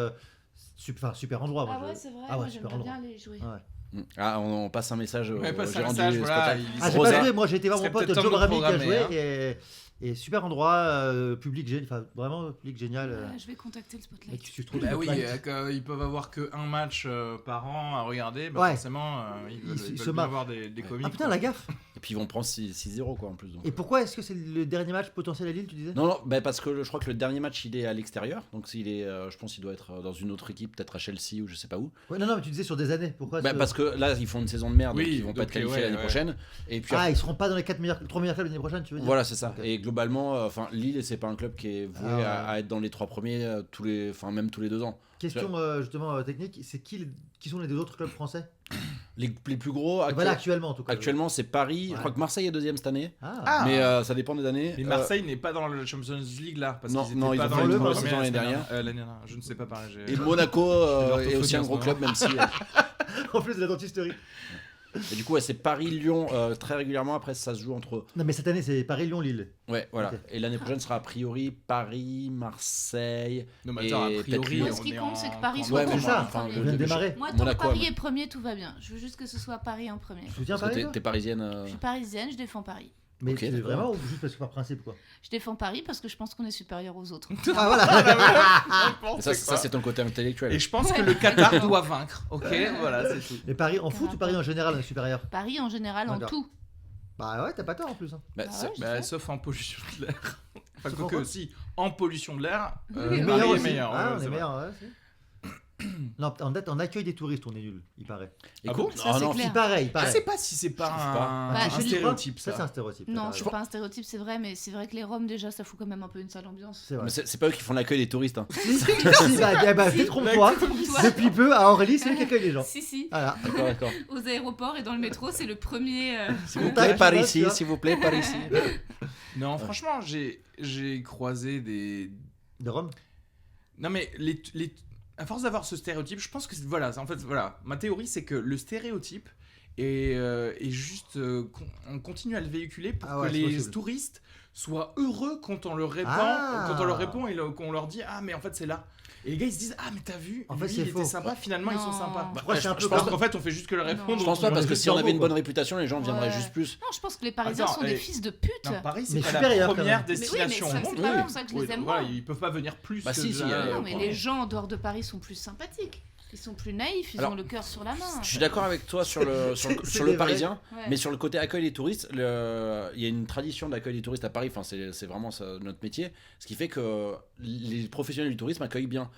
super endroit. Moi, Ah ouais, je- c'est vrai. Ah ouais, moi, super j'aimerais bien endroit. aller jouer. Ouais. Ah, on passe un message au Ouais, passe un gérant message, du voilà, spotlight. il- Ah, j'ai Rosa. pas joué, moi j'ai été voir Ce mon serait pote peut-être Joe temps de Brami qui a programmer, joué et super endroit, public génial, enfin vraiment public génial. Ouais, je vais contacter le Et Spotlight. tu trouves Bah oui, Spotlight. ils peuvent avoir que un match par an à regarder, bah Ouais. forcément, ils veulent se bien marrent. avoir des comiques. Ah putain, quoi. la gaffe. Et puis ils vont prendre 6-0 quoi en plus. Donc. Et pourquoi est-ce que c'est le dernier match potentiel à Lille, tu disais? Non, non, bah parce que je crois que le dernier match il est à l'extérieur, donc s'il est, je pense qu'il doit être dans une autre équipe, peut-être à Chelsea ou je sais pas où. Ouais, non, mais tu disais sur des années. Pourquoi Bah, parce que là ils font une saison de merde, Oui, donc ils vont pas donc, être qualifiés ouais, l'année ouais. prochaine. Et puis Ah, ils seront pas dans les 3 meilleurs clubs l'année prochaine, tu veux dire? voilà, c'est ça. Ok. Et globalement, enfin Lille c'est pas un club qui est voué Ah ouais. à être dans les 3 premiers même tous les 2 ans. Question justement technique, c'est qui sont les deux autres clubs français? Les plus gros Voilà, actuellement en tout cas. actuellement c'est Paris. Ouais. Je crois que Marseille est deuxième cette année, Ah, Ah. mais ça dépend des années. Mais Marseille n'est pas dans le Champions League là, parce Non, qu'ils non, étaient ils pas ont dans fait le une premier grosse saison l'année dernière. l'année dernière, je ne sais pas pareil. Et Monaco est aussi un l'orthophonie gros en ce club, même si. en plus de la dentisterie. Et du coup, ouais, c'est Paris-Lyon très régulièrement. Après, ça se joue entre. Non, mais cette année c'est Paris, Lyon, Lille. Ouais, voilà. Ok. Et l'année prochaine sera a priori Paris, Marseille. Non, mais attends, Et a priori, peut-être Moi, Lyon. ce qui on est compte, en- c'est que Paris en- soit Ouais, mais premier. ça, enfin, je viens de démarrer. Moi, tant Monaco, que Paris mais- est premier, tout va bien. Je veux juste que ce soit Paris en premier. Tu soutiens Parce que Paris toi t'es parisienne. Je suis parisienne, je défends Paris. Mais Ok, c'est d'accord. vraiment ou juste parce que par principe quoi? Je défends Paris parce que je pense qu'on est supérieur aux autres. Ah voilà. Ça, c'est ton côté intellectuel. Et je pense que Ouais. le Qatar doit vaincre. Ok, voilà, c'est tout. Et Paris en foot ou Paris en général est supérieur? Paris en général, en D'accord. tout. Bah ouais, t'as pas tort en plus. Hein. Bah, Bah c'est- ouais, je Bah, sais. sauf en pollution de l'air. Enfin, Sauf en quoique quoi aussi, en pollution de l'air, Oui, On est Paris meilleur Paris est aussi. meilleur. Ah, ouais, on c'est est vrai. meilleur, ouais. Non, en accueil des touristes, on est nul, il paraît. Écoute, bon Ça, c'est non, clair. Il paraît, il Je paraît. sais pas si c'est pas Je sais un, pas. Bah, un je dis pas. stéréotype Ça, ça. c'est un stéréotype. Non, t'as c'est raison. pas un stéréotype, c'est vrai, mais c'est vrai que les Roms, déjà, ça fout quand même un peu une sale ambiance. C'est vrai. mais c'est pas eux qui font l'accueil des touristes. Hein. Si, bah, détrompe-toi. Trompe-toi. Depuis peu, à Aurélie, c'est lui qui accueille les gens. Si, si. Voilà. D'accord, d'accord. Aux aéroports et dans le métro, c'est le premier. S'il vous Contact, plaît, par tu vois, ici, tu vois. s'il vous plaît, par ici. Non, franchement, j'ai croisé des. De Rome Non mais à force d'avoir ce stéréotype, je pense que ma théorie c'est que le stéréotype est juste on continue à le véhiculer pour que c'est les possible. touristes soient heureux quand on leur répond, et qu'on leur dit ah mais en fait c'est là. Et les gars ils se disent ah mais t'as vu, En lui, fait, c'est il était faux. sympa, finalement ils sont Non. sympas. Je crois que c'est un peu Parce comme- qu'en fait on fait juste que leur répondre. Je pense pas, on parce est que juste si on avait normaux, une bonne quoi. réputation, les gens viendraient Ouais. juste plus. Non, je pense que les Parisiens Attends, sont des fils de pute. Non, Paris c'est Mais pas supérieur, la quand première même. destination Mais oui, mais au ça, monde. c'est pas pour ça que je les aime Voilà, pas. ils peuvent pas venir plus Bah que si, si, Non, mais pour- les gens en dehors de Paris sont plus sympathiques. Ils sont plus naïfs, ils Alors, ont le cœur sur la main. Je suis d'accord avec toi sur le C'est sur des le parisien, Ouais. mais sur le côté accueil des touristes, il y a une tradition d'accueil des touristes à Paris. Enfin, c'est vraiment notre métier, ce qui fait que les professionnels du tourisme accueillent bien,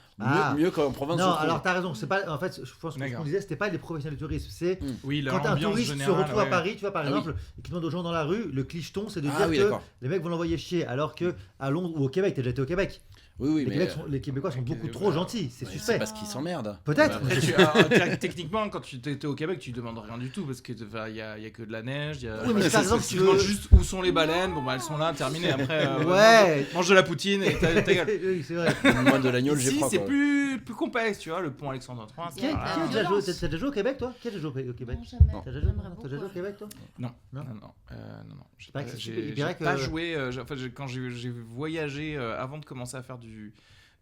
mieux qu'en province. Non, je trouve. alors t'as raison, c'est pas. En fait, je pense que ce D'accord. qu'on disait, c'était pas les professionnels du tourisme, c'est Oui, quand un l'ambiance touriste se générale, retrouve à ouais. Paris, tu vois, par Ah exemple, et qui demande aux gens dans la rue, le clicheton, c'est de Ah dire oui, que d'accord. les mecs vont l'envoyer chier, alors que à Londres ou au Québec, t'as déjà été au Québec. Oui, mais Les Québécois sont beaucoup Ouais, trop gentils, c'est c'est suspect. parce qu'ils s'emmerdent. Peut-être. Après, techniquement, quand tu étais au Québec, tu demandes rien du tout parce que y a que de la neige. Oui, mais par exemple, tu tu demandes veux- juste où sont les baleines. Bon, bah elles sont là, terminé. Après, Ouais. mange de la poutine et ta gueule. Oui, c'est vrai. Moi de l'agneau, j'ai Ici, froid. c'est quoi. plus complexe, tu vois. Le pont Alexandre III. Qui a- Qui Ah, a déjà joué- violence. t'as déjà joué au Québec, toi Qui a déjà joué au Québec Non, jamais. Non. T'as déjà joué J'aimerais t'as déjà joué au beaucoup, Québec, toi Non, Non. non. J'ai paraît que c'est super. Il j'ai paraît que- pas joué. Quand j'ai voyagé avant de commencer à faire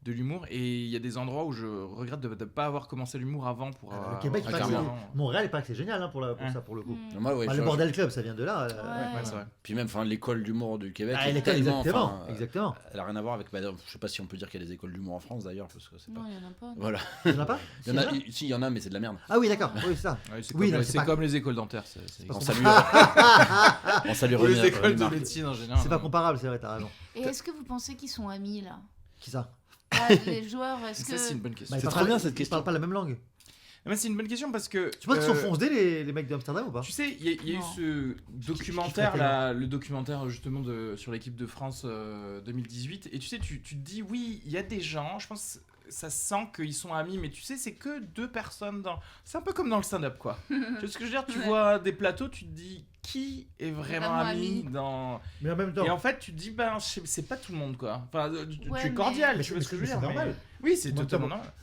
de l'humour, et il y a des endroits où je regrette de ne pas avoir commencé l'humour avant pour. Le Québec, il paraît que carrément. c'est- Montréal, il paraît que c'est génial hein, pour Ouais. ça, pour le coup. Mm. Non, moi, ouais, Enfin, je- le Bordel Club, ça vient de là. Ouais. Ouais, c'est vrai. Puis même, enfin, l'école d'humour du Québec. Ah, est l'école, tellement, exactement. enfin, Exactement. Elle a rien à voir avec. Je sais pas si on peut dire qu'il y a des écoles d'humour en France d'ailleurs, parce que c'est pas. Non, il y en a pas. Voilà. Il y en a pas Il y en a, si, il y en a, mais c'est de la merde. Ah oui, d'accord. Oui, c'est ça. Ouais, c'est Oui, comme, non, les- c'est c'est pas- comme les écoles dentaires. On salue. On salue Ou les René- écoles de René médecine en général. C'est pas comparable, c'est vrai, t'as raison. Et est-ce que vous pensez qu'ils sont amis là Qui ça Ah, les joueurs, est-ce Ça, c'est une que. bonne question. Bah, ils C'est parlent trop pas- bien, cette Ils question. parlent pas la même langue. Mais c'est une bonne question parce que. Tu penses qu'ils sont foncés les mecs d'Amsterdam ou pas Tu sais, il y a eu Non. ce documentaire là, le documentaire justement sur l'équipe de France 2018. Et tu sais, tu te dis, oui, il y a des gens, je pense, ça sent qu'ils sont amis, mais tu sais, c'est que deux personnes dans. C'est un peu comme dans le stand-up, quoi. Tu vois ce que je veux dire? Tu Ouais. vois des plateaux, tu te dis, qui est vraiment Vraiment ami ami. dans. Mais en même temps. Et en fait, tu te dis, ben, c'est pas tout le monde, quoi. Enfin, tu Ouais, es mais- cordial, Mais tu vois ce que je veux c'est dire? normal. mais- Oui, c'est En même totalement temps, normal.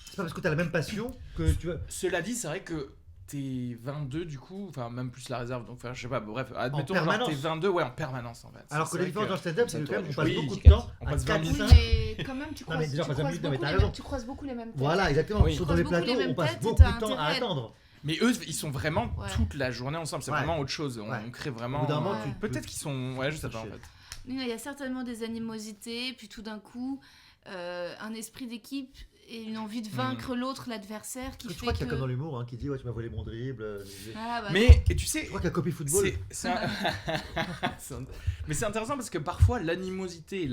C'est pas parce que t'as la même passion que tu vois. Cela dit, c'est vrai que t'es 22 du coup, enfin même plus la réserve, donc enfin, je sais pas, bref, admettons genre permanence. t'es 22, ouais, en permanence en fait. Alors que C'est la vrai différence dans le stand-up, c'est que quand même, on passe Oui, beaucoup de oui, temps on à passe 4 20 Oui, minutes. mais quand même, tu Non, croises, mais déjà, tu pas 20 croises minutes, non, mais beaucoup t'as les raison. mêmes- tu croises beaucoup les mêmes têtes. Voilà, exactement. Oui. Sur On dans les passe beaucoup les plateaux, on mêmes passe têtes, beaucoup t'as de temps à intérêt. attendre. Mais eux, ils sont vraiment Ouais. toute la journée ensemble, c'est Ouais. vraiment autre chose. Ouais. On crée Au vraiment. bout d'un moment, Ouais. Peut-être qu'ils sont. Ouais, je sais pas en Chier. fait. Il y a certainement des animosités, puis tout d'un coup, un esprit d'équipe et une envie de vaincre l'autre, l'adversaire, qui Je fait crois qu'il y a que... comme dans l'humour hein, qui dit ouais tu m'as volé mon dribble. Ah, bah, Mais, et tu sais, Je crois qu'il y a copy football. c'est mais c'est intéressant parce que parfois l'animosité et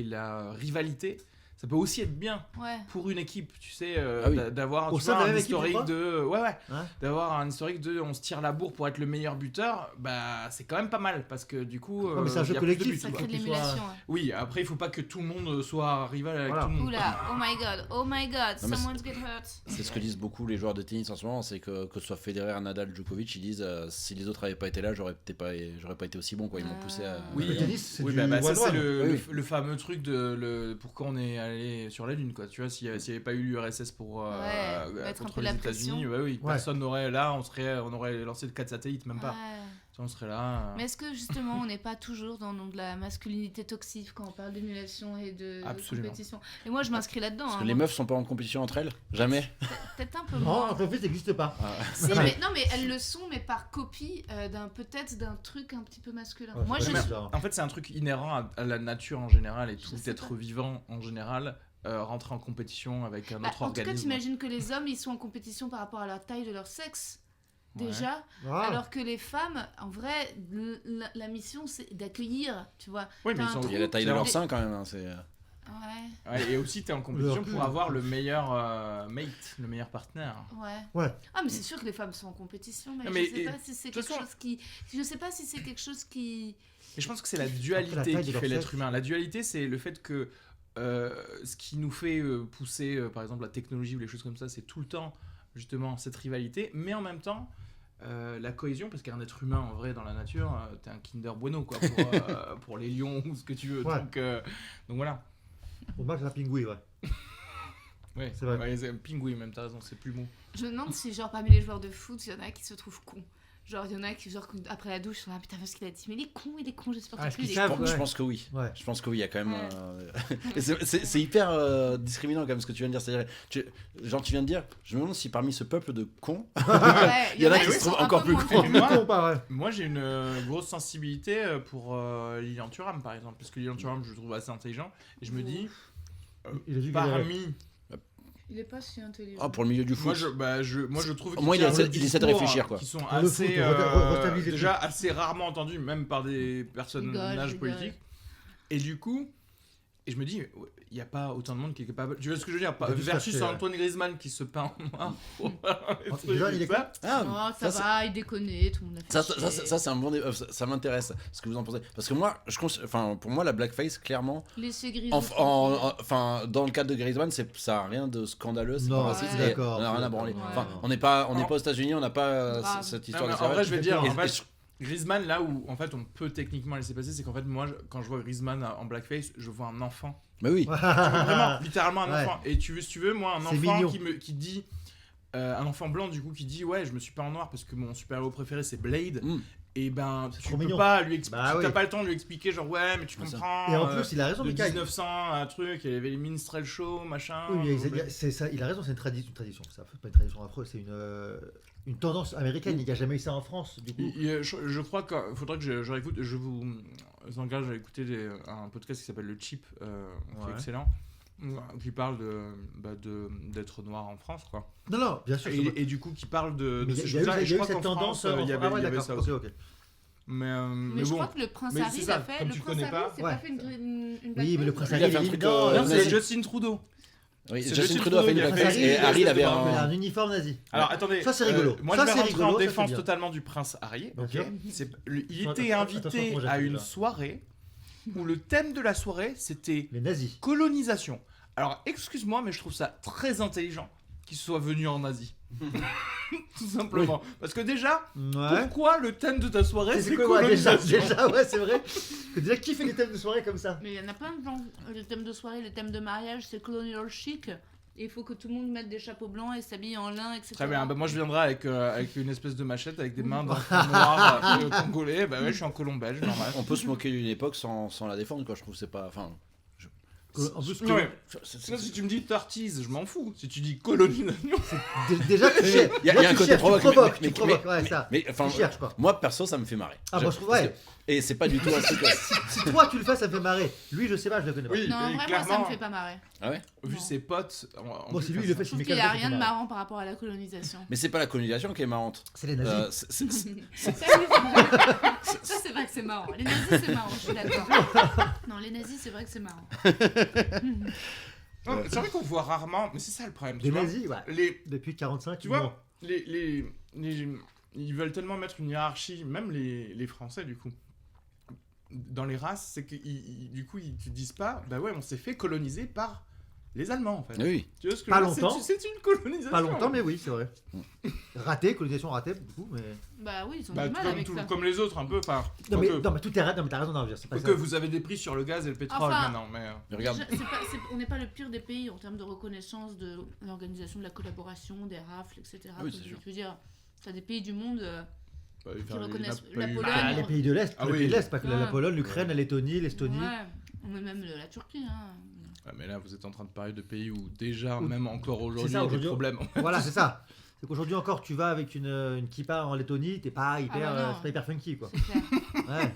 la rivalité, ça peut aussi être bien ouais. pour une équipe, tu sais, Ah oui. d'avoir Au tu sein vois, de la un même équipe, historique tu de, ouais, Hein d'avoir un historique de, on se tire la bourre pour être le meilleur buteur, bah c'est quand même pas mal parce que du coup, Ouais, mais c'est un il jeu y a plus de collectif, buts, Ça quoi. crée de Faut qu'il soit- l'émulation. ouais. Oui, après il faut pas que tout le monde soit rival avec Voilà. tout le monde. Oula, oh my god, Non, mais someone's get hurt. C'est ce que disent beaucoup les joueurs de tennis en ce moment, c'est que ce soit Federer, Nadal, Djokovic, ils disent si les autres avaient pas été là, j'aurais pas été aussi bon quoi. Ils m'ont poussé à. Oui, Le tennis, c'est oui, du ça one-one. c'est le, Oui. le fameux truc de pourquoi on est allé sur la lune quoi. Tu vois, s'il y avait pas eu l'URSS pour mettre un contre peu les la États-Unis, pression. bah oui, Ouais. personne n'aurait là, on aurait lancé 4 satellites même pas. Ouais. Tu vois, on serait là. Mais est-ce que justement on n'est pas toujours dans de la masculinité toxique quand on parle d'émulation et de Absolument. compétition? Et moi je m'inscris là-dedans. Parce hein, que les moi. meufs sont pas en compétition entre elles, jamais. Peut-être un peu Non, moins. entreprise n'existe pas. Si, non mais elles le sont, mais par copie peut-être d'un truc un petit peu masculin. Ouais, Moi c'est je vrai, suis... ça. En fait, c'est un truc inhérent à la nature en général et Je tout sais être pas. vivant en général. Rentrer en compétition avec un Bah, autre en tout cas, organisme. t'imagines que les hommes ils sont en compétition par rapport à leur taille de leur sexe. Déjà, Ah. alors que les femmes, en vrai, la mission c'est d'accueillir, tu vois. Oui, mais T'as ils un sont- Il y a la taille de C'est leur des- sein quand même. Hein, c'est... Ouais, Ouais, et aussi, tu es en compétition Leur pour cul. avoir le meilleur mate, le meilleur partenaire. ouais. Ouais. Ah mais c'est sûr que les femmes sont en compétition, mais, Non, mais je sais et- pas si c'est de toute quelque façon- chose qui... Je sais pas si c'est quelque chose qui... Et je pense que c'est la la dualité taille qui de leur fait l'être sexe. humain. La dualité, c'est le fait que ce qui nous fait pousser, par exemple, la technologie ou les choses comme ça, c'est tout le temps, justement, cette rivalité, mais en même temps, la cohésion, parce qu'un être humain, en vrai, dans la nature, t'es un Kinder Bueno, quoi, pour les lions ou ce que tu veux. Ouais. Donc voilà. Pour moi, c'est un pingouin, ouais. Ouais, C'est vrai. Ouais, c'est un pingouin même, t'as raison, c'est plus mou. Je me demande si, genre, parmi les joueurs de foot, il y en a qui se trouvent cons. Genre, il y en a qui, genre, après la douche, sont là, putain, parce qu'il a dit, mais il est con, j'espère Ah, que est-ce plus, il qu'ils est savent, con. ouais. Je pense que oui. Ouais. Je pense que oui, il y a quand même. Ouais. Et c'est hyper discriminant quand même ce que tu viens de dire. C'est-à-dire, tu viens de dire, je me demande si parmi ce peuple de cons, Ouais, il y en a qui qui se trouvent sont un encore peu plus moins cons. Mais moi- Con, pas vrai. Moi, j'ai une grosse sensibilité pour Lilian Thuram, par exemple, parce que Lilian Thuram, je le trouve assez intelligent, et je me dis, Il a dû galérer. parmi... Il est pas si intelligent. Ah, pour le milieu du Moi, foot. je trouve qu'il Moi, il tient essaie- des il essaie de discours, réfléchir, quoi. qui sont Pour le assez, foot, restabiliser le déjà assez rarement entendus, même par des personnages Rigole. politiques. Et du coup, je me dis, il n'y a pas autant de monde qui est capable. Tu vois ce que je veux dire Il a dû se versus chercher, ouais. Antoine Griezmann qui se peint en noir. Les trucs Déjà, il est comme ça. Ah, Oh, ça ça, va, il déconne, tout le monde a fait chier. ça, c'est un bon débat. Ça m'intéresse ce que vous en pensez. Parce que moi, pour moi, la blackface, clairement, Laissez Gris. enfin, dans le cadre de Griezmann, ça n'a rien de scandaleux. C'est Non, pas raciste. ouais. et D'accord, On n'a rien à d'accord. branler. Ouais. Enfin, on n'est pas Alors- aux États-Unis, on n'a pas Grave. cette Non, histoire mais de en vrai, je vais te dire, en Et- fait, Griezmann, là où en fait on peut techniquement laisser passer, c'est qu'en fait, moi, quand je vois Griezmann en blackface, je vois un enfant. Mais oui. Vraiment, littéralement un Ouais. enfant. Et si tu veux, moi, un C'est enfant mignon. qui dit. Un enfant blanc, du coup, qui dit ouais, je me suis peint en noir parce que mon super-héros préféré c'est Blade. Mm. Et ben, C'est tu trop peux mignon. pas lui expliquer. Bah oui. T'as pas le temps de lui expliquer, genre ouais, mais tu C'est ça. comprends. Et en plus, il a raison, de Mika. 1900, un truc, il y avait les minstrel show, machin. Oui, mais c'est ça, il a raison, c'est une tradition. Ça fait pas une tradition affreuse, c'est une tendance américaine. Il n'y a jamais eu ça en France, du coup. Je crois qu'il faudrait que je réécoute. Je vous engage à écouter un podcast qui s'appelle Le Chip, qui Ouais. est excellent, qui parle d'être noir en France, quoi. Non, bien sûr. Et du coup, qui parle de. Mais de il ce y a eu, truc-là, et il y je a eu crois cette qu'en tendance. France, il y avait d'accord, ça ok, aussi. ok. Mais je bon. crois que le prince Mais Harry c'est ça, l'a fait. comme Le tu prince connais Harry, pas. c'est Ouais. pas fait une Oui, mais le blackface. prince Il a Harry, fait un il est truc, non, Non, non, c'est c'est Justin Trudeau. Oui, C'est Justin Justin Trudeau a fait une Trudeau, il a blackface fait- et Harry, il avait il a un. un uniforme nazi. Alors attendez, Ça, c'est rigolo. moi Ça, je vais c'est rentrer rigolo, en ça, c'est défense bien. totalement du prince Harry. Ok. Il Attention, était attention, invité comment j'ai à fait, une là. soirée où le thème de la soirée c'était Les nazis. colonisation. Alors excuse-moi, mais je trouve ça très intelligent qu'il soit venu en Asie. Tout simplement. Parce que déjà, Ouais. pourquoi le thème de ta soirée c'est quoi déjà, colonisation ouais, c'est vrai. Que déjà, qui fait des thèmes de soirée comme ça? Mais il y en a plein de gens. Le thème de soirée, le thème de mariage, c'est colonial chic. Et il faut que tout le monde mette des chapeaux blancs et s'habille en lin, etc. Très bien, bah moi je viendrai avec une espèce de machette avec des mains d'enfant noir congolais. Bah ouais, je suis en colon belge, normal. On peut se moquer d'une époque sans la défendre, quoi. Je trouve que c'est pas. Enfin. En plus, Ouais. c'est- Sinon, si tu me dis tartise, je m'en fous. Si tu dis colonisation, déjà, tu cherches. Il y a un côté provoque, Tu provoques, mais- tu provoques, ouais, ça. Mais enfin, Tu cherches, quoi. moi perso, ça me fait marrer. Ah, moi, je trouve, parce ouais. que- Et c'est pas du tout un truc. Si toi, tu le fais, ça me fait marrer. Lui, je sais pas, je le connais pas. oui, Non, en et vrai, moi, ça clairement, me fait pas marrer. Ah ouais. vu Non. ses potes. Bon, si lui, il le fait, Je c'est trouve qu'il mécanique. n'y a rien de marrant par rapport à la colonisation. Mais c'est pas la colonisation qui est marrante. C'est les nazis. Ça, c'est vrai que c'est marrant. Les nazis, c'est marrant, je suis d'accord. Non, les nazis, c'est vrai que c'est marrant. Non, c'est vrai qu'on voit rarement, mais c'est ça le problème. Des Tu vois, nazis, ouais. les, Depuis 45, tu ils vont- vois, ils veulent tellement mettre une hiérarchie, même les Français du coup, dans les races, c'est que du coup ils te disent pas, bah ouais, on s'est fait coloniser par les Allemands en fait. Oui. Tu vois ce que Pas je veux dire longtemps. C'est une colonisation. Pas longtemps, mais oui, c'est vrai. Raté, colonisation ratée, du coup, mais. Bah oui, ils ont Bah, du mal avec ça. comme les autres un peu. Enfin, Non, mais, quoique- non, mais tout est raté. Non, mais t'as raison, non, c'est pas quoique ça. vous avez des prix sur le gaz et le pétrole Enfin, maintenant, mais. Mais regarde. On n'est pas le pire des pays en termes de reconnaissance de l'organisation de la collaboration, des rafles, etc. Ah oui, c'est sûr. Je veux dire, t'as des pays du monde. Bah, qui il reconnaissent n'a pas la eu- Pologne. Ah, les pays de l'Est, Ah les oui. pays de l'Est, pas que la Ouais. Pologne, l'Ukraine, la Lettonie, l'Estonie. Ouais, on met même la Turquie. Hein. Ouais, mais là, vous êtes en train de parler de pays où déjà, même encore aujourd'hui, ça, il y a des aujourd'hui. problèmes. Voilà, c'est ça. C'est qu'aujourd'hui encore, tu vas avec une kippa en Lettonie, t'es pas hyper, Ah bah non. c'est pas hyper funky, quoi. C'est clair. Ouais.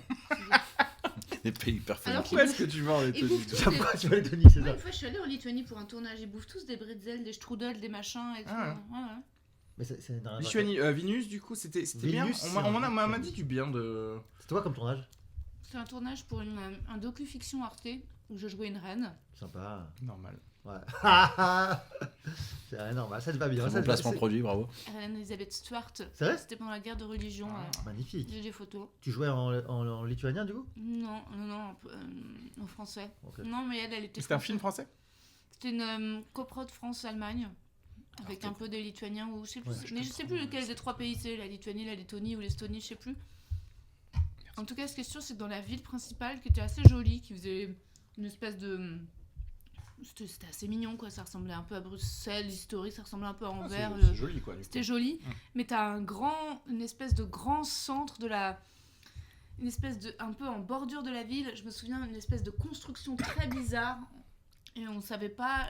Les pays hyper Alors funky. Où est-ce que tu vas en Ils Lettonie bouffent toi tous J'aime des- pas, tu vas en Lettonie, c'est Moi, ça. une fois, je suis allée en Lituanie pour un tournage. Ils bouffent tous des bretzels, des strudels, des machins et tout. Ah Ouais, ouais. Mais c'est dans la- Lituanie, Vinus, du coup, c'était bien. Vinus, On m'a dit du bien de. C'était quoi comme tournage? C'est un tournage pour un docu-fiction Arte où je jouais une reine. Sympa. Normal. Ouais. c'est énorme, ça te va bien. Très ça bon te- placement c'est- produit, bravo. Reine Elisabeth Stuart. C'est vrai? C'était pendant la guerre de religion. Magnifique. J'ai des photos. Tu jouais en lituanien, du coup? Non, en français. Ok. Non, mais elle était. C'était un film français C'était une coprode France-Allemagne. Avec un peu des Lituaniens ou je sais plus. Ouais, mais je sais plus lequel des trois pays c'est, la Lituanie, la Lettonie ou l'Estonie, je sais plus. En tout cas, ce qui est sûr, c'est que dans la ville principale, qui était assez jolie, qui faisait une espèce C'était assez mignon, quoi. Ça ressemblait un peu à Bruxelles, historique, ça ressemblait un peu à Anvers. C'est joli quoi. du coup. C'était joli, mais t'as une espèce de grand centre une espèce de, un peu en bordure de la ville. Je me souviens d'une espèce de construction très bizarre. Et on savait pas,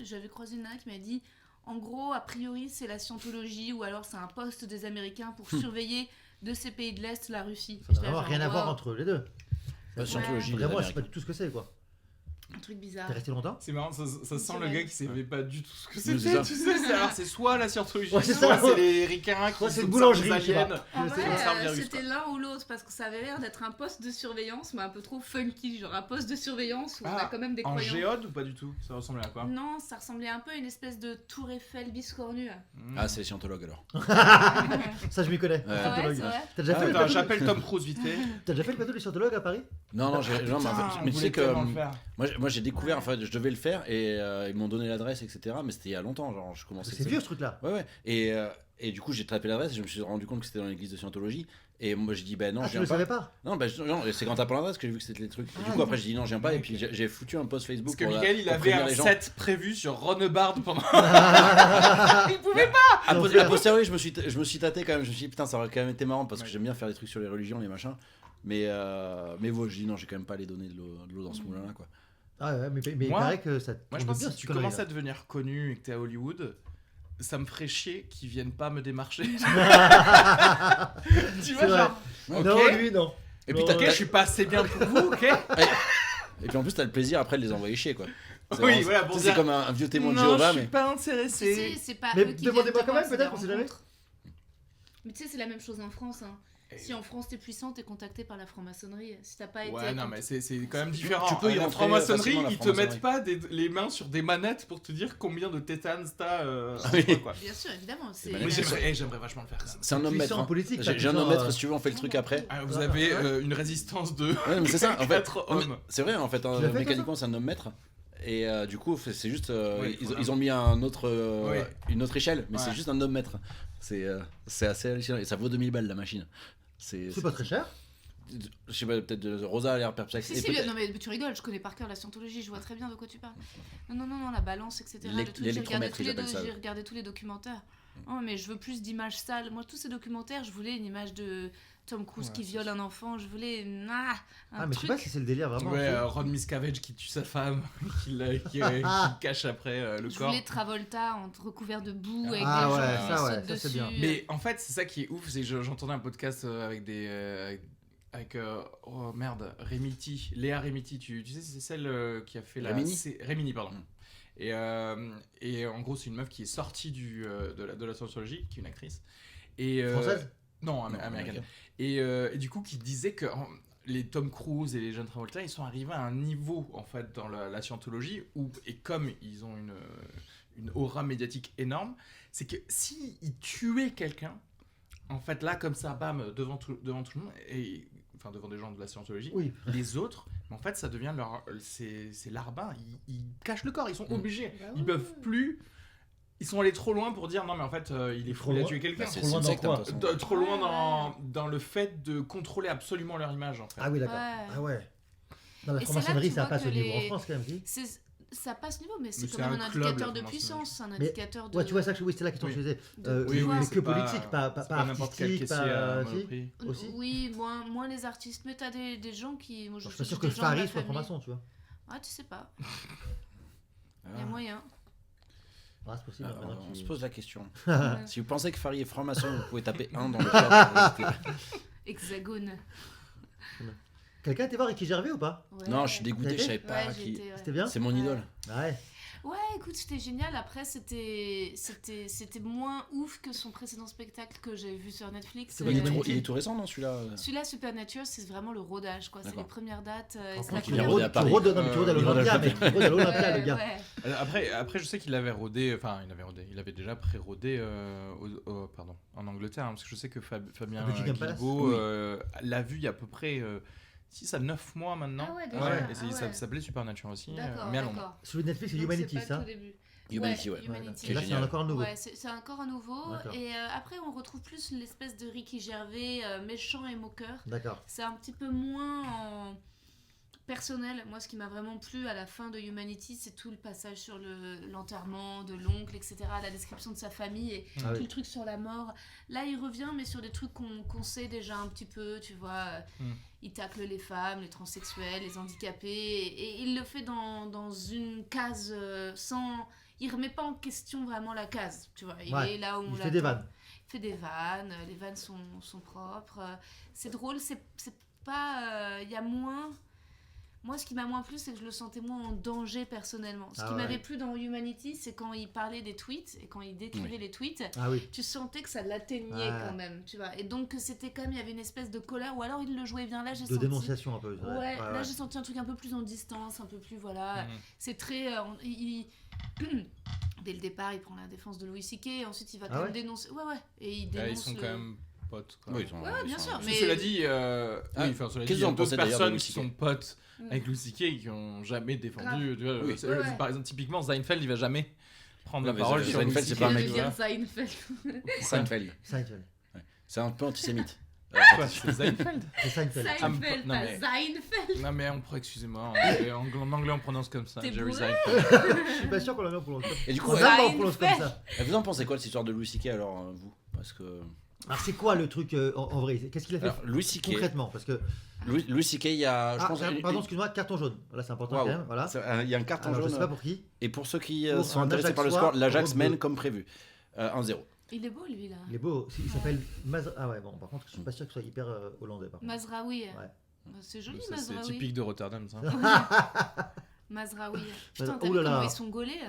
j'avais croisé une nana qui m'a dit, en gros, a priori, c'est la scientologie, ou alors c'est un poste des Américains pour surveiller de ces pays de l'Est la Russie. Ça n'a vraiment rien à voir entre les deux. La scientologie, les Vraiment, je sais Américains. pas du tout ce que c'est, quoi. Un truc bizarre. T'es resté longtemps? C'est marrant, ça sent C'est le vrai. gars qui savait pas du tout ce que Oui, c'était, c'est ça. tu sais. Alors c'est soit la scientologie, Ouais, c'est soit ça. c'est les ricains qui Soit c'est une sont boulangerie, des je sais aliens. pas. En Je sais vrai, pas. ça revient juste, c'était l'un ou l'autre, parce que ça avait l'air d'être un poste de surveillance, mais un peu trop funky, genre un poste de surveillance où on a quand même des En croyants. géode ou pas du tout? Ça ressemblait à quoi? Non, ça ressemblait un peu à une espèce de tour Eiffel biscornue. Ah, c'est les scientologues alors. Ça, je m'y connais. Ouais. Ah ouais, Scientologue. c'est vrai. T'as déjà, fait le Attends, plateau j'appelle Tom Cruise vite fait. T'as déjà fait le plateau des scientologues à Paris? Non, non, non, mais, en fait, mais tu sais que moi j'ai découvert, Ouais. enfin, je devais le faire et ils m'ont donné l'adresse, etc. Mais c'était il y a longtemps, genre je commençais. C'est vieux ce truc-là. Ouais, ouais. Et du coup, j'ai tapé l'adresse et je me suis rendu compte que c'était dans l'église de Scientologie. Et moi, j'ai dit, ben non, Ah, je tu viens le pas. savais pas? Non, non, c'est quand t'as pas l'adresse que j'ai vu que c'était les trucs. Et du coup, après, j'ai dit non, je viens pas. Et puis, j'ai foutu un post Facebook. Parce que pour Miguel, il pour avait prévenir un les gens. set prévu sur Ronebard pendant. Il pouvait pas. A posteriori, je me suis tâté quand même. Je me suis dit, putain, ça aurait quand même été marrant parce que Ouais. j'aime bien faire des trucs sur les religions, les machins. Mais bon, je dis non, j'ai quand même pas les donner de l'eau dans ce moulin-là, quoi. Ah ouais, mais il Moi- paraît que ça. Moi, je pense que bien, si tu connerie, commences là. à devenir connu et que t'es à Hollywood, ça me ferait chier qu'ils viennent pas me démarcher. Tu C'est vois, vrai. genre, ok, Non, lui, non. Et puis, Non, ok, je suis pas assez bien pour vous, ok. et puis en plus, t'as le plaisir après de les envoyer chier, quoi. C'est Oui, vraiment- voilà, tu pour sais, dire- c'est comme un vieux témoin de Non, Jéhovah, je mais. suis pas Tu sais, intéressé. c'est pas Mais eux qui demandez-moi viennent te quand même, voir, c'est peut-être, des on sait jamais. rencontres. Mais tu sais, c'est la même chose en France. Hein. Si en France t'es puissant, t'es contacté par la franc-maçonnerie. Si t'as pas été. Ouais, non, mais c'est quand même différent. Tu peux y la rentrer franc-maçonnerie, facilement, la ils te franc-maçonnerie. mettent pas les mains sur des manettes pour te dire combien de tétanes t'as. oui. Quoi. Bien sûr, évidemment. C'est Des Moi, manettes. j'aimerais vachement le faire. quand même. C'est un homme maître. Puissant en hein. politique, pas J'ai un homme puissant, maître, si tu veux, on fait le truc après. Ah, vous avez une résistance de Ouais, mais c'est ça, en fait. 4 Non, mais hommes. c'est vrai, en fait, l'as fait, toi, mécaniquement, c'est un homme maître. Et du coup, c'est juste. Ouais, voilà. Ils ont mis un autre, Ouais. une autre échelle, mais c'est Ouais. juste un homme maître. C'est assez hallucinant. Et ça vaut 2000 balles la machine. C'est pas très cher. Je sais pas, peut-être Rosa a l'air perplexe. Et Si, peut-être- non mais tu rigoles, je connais par cœur la scientologie, je vois très bien de quoi tu parles. Non, la balance, etc. Le truc, L'électromètre, ils appellent ça. j'ai regardé tous les documentaires. Oh, mais je veux plus d'images sales. Moi, tous ces documentaires, je voulais une image de Tom Cruise Ouais, qui c'est viole un enfant. Je voulais un Ah, mais je sais truc. pas si c'est le délire vraiment. Ouais, Ron Miscavige qui tue sa femme, qui cache après le Je corps. voulais Travolta recouvert de boue avec Ah des ouais, gens qui ça, ouais, sautent ça, c'est dessus. bien. Mais en fait, c'est ça qui est ouf, c'est que j'entendais un podcast avec des. Oh merde, Remiti, Léa Remiti, tu sais, c'est celle qui a fait la. Remini Remini, pardon. Mm. Et en gros, c'est une meuf qui est sortie de la scientologie, qui est une actrice. Et, Française? Non, Non, américaine. américaine. Et du coup, qui disait que les Tom Cruise et les John Travolta, ils sont arrivés à un niveau, en fait, dans la scientologie, où, et comme ils ont une aura médiatique énorme, c'est que s'ils tuaient quelqu'un, en fait, là, comme ça, bam, devant tout le monde, et, enfin, devant des gens de la scientologie, Oui. les autres, en fait, ça devient c'est larbin, ils cachent le corps, ils sont obligés, Bah ils ouais. peuvent plus, ils sont allés trop loin pour dire non mais en fait il est fou, il a loin. tué quelqu'un. Bah, c'est Trop loin une dans secte, quoi hein, de toute façon. Trop loin Ouais. dans le fait de contrôler absolument leur image en fait. Ah oui, d'accord. Ouais. Ah ouais. Dans la Et c'est là que franc-maçonnerie, tu ça vois passe que au niveau en les- France quand même, si. Ça passe niveau, mais c'est Mais quand c'est même un un club, indicateur la de franc-maçonnerie. puissance, un Mais- indicateur de. Ouais, tu vois ça, oui, c'était la question que je faisais. Oui, oui, mais c'est que pas- politique, pas c'est pas n'importe quel artistique, caissier à pas. Si. Monoprix. aussi. Oui, moins les artistes, mais t'as des gens qui. Moi, Je suis pas sûr des que gens de ma Farid soit famille. franc-maçon, tu vois. Ah, tu sais pas, il y a Ah. moyen. Ah, c'est possible. Alors, maintenant on que se tu- pose la question. Ouais. Si vous pensez que Farid est franc-maçon, vous pouvez taper 1 dans le chat. Hexagone. Quelqu'un était voir Ricky Gervais ou pas? Ouais. Non, je suis dégoûté, je savais pas Ouais, qui. j'étais, ouais. C'était bien? C'est mon idole. Ouais. Ouais, écoute, c'était génial. Après, c'était moins ouf que son précédent spectacle que j'ai vu sur Netflix. C'est Il est, Humanity. tout, il est tout récent, non, celui-là Celui-là, Supernatural, c'est vraiment le rodage, quoi. C'est les D'accord. premières dates. Par et c'est contre, la il est première- rodé à Paris. Tu rôdes, non, mais tu rôdes à il rôde à l'Olympia, mais tu rôdes à l'Olympia, le gars. Ouais. Après, je sais qu'il avait rodé, il avait déjà pré-rodé en Angleterre, hein, parce que je sais que Fabien À Buckingham Palace. Guilbeault Oui. l'a vu il y a à peu près 6 à 9 mois maintenant. Ah ouais, déjà. et Ah ça ouais. s'appelait Supernatural aussi, D'accord, mais à Londres. d'accord. Celui de Netflix, c'est Donc, Humanity, pas le ça? tout début. Humanity, ouais. Humanity. Qui est Et là, c'est génial. encore un nouveau. Ouais, c'est encore un nouveau. D'accord. Et après, on retrouve plus l'espèce de Ricky Gervais méchant et moqueur. D'accord. C'est un petit peu moins personnel, moi ce qui m'a vraiment plu à la fin de Humanity, c'est tout le passage sur l'enterrement de l'oncle, etc., la description de sa famille et Ah tout oui. le truc sur la mort. Là il revient mais sur des trucs qu'on sait déjà un petit peu, tu vois. Il tacle les femmes, les transsexuels, les handicapés et il le fait dans une case sans... Il remet pas en question vraiment la case, tu vois. Il est là où on Il fait des l'attend. vannes. Il fait des vannes, les vannes sont propres. C'est drôle, c'est pas... Il y a moins... Moi, ce qui m'a moins plu, c'est que je le sentais moins en danger personnellement. Ce qui m'avait plu dans Humanity, c'est quand il parlait des tweets et quand il décrivait les tweets, Ah oui. tu sentais que ça l'atteignait quand même, tu vois. Et donc, c'était comme, il y avait une espèce de colère, ou alors il le jouait bien. Là, j'ai De senti... dénonciation un peu. Ouais, là, j'ai senti un truc un peu plus en distance, un peu plus, voilà. C'est très... Dès le départ, il prend la défense de Louis C.K. et ensuite, il va quand même dénoncer... Ouais. Et il dénonce Ils sont quand même potes. Quoi. Oui, ils sont, Ouais, bien sûr. Mais Mais... cela dit, cela qu'est-ce dit, que il y vous a en pensez d'autres d'ailleurs de personnes Louis qui C.K. sont potes avec Louis C.K. et qui ont jamais défendu. Tu vois, Oui. par exemple, typiquement, Seinfeld, il va jamais prendre la mais parole sur Seinfeld, Louis c'est C.K. pas un Je mec, veux dire Seinfeld. Seinfeld. Seinfeld. C'est un peu antisémite. Quoi, c'est Seinfeld. C'est Seinfeld. Seinfeld, non, pas mais- Seinfeld. Non mais excusez-moi, en anglais on prononce comme ça. T'es Jerry bourré Seinfeld. Je suis pas sûr qu'on l'a mis en prononce comme ça. Et du coup, En allemand, on prononce comme Seinfeld. ça. vous en pensez quoi de cette histoire de Louis C.K. alors, vous? Parce que. Alors, c'est quoi le truc en vrai? Qu'est-ce qu'il a fait Alors, Louis C.K. concrètement? Parce que. Louis C.K. il y a. Je pense, Pardon, excuse-moi, carton jaune. Voilà, c'est important Waouh. quand même. Voilà. Il y a un carton Alors, je jaune. sais pas pour qui. Et pour ceux qui Pour sont un intéressés par le Ajaxois, score, l'Ajax robe mène bleue. comme prévu. 1-0. Il est beau, lui, là. Il est beau. Il s'appelle Ah ouais, bon, par contre, je suis pas sûr que ce soit hyper hollandais. Par contre. Mazraoui. Ouais. Bah, c'est joli, Ça, c'est Mazraoui. typique de Rotterdam ça. Mazraoui. Putain, Oh t'as vu là là. comment ils sont gaulés?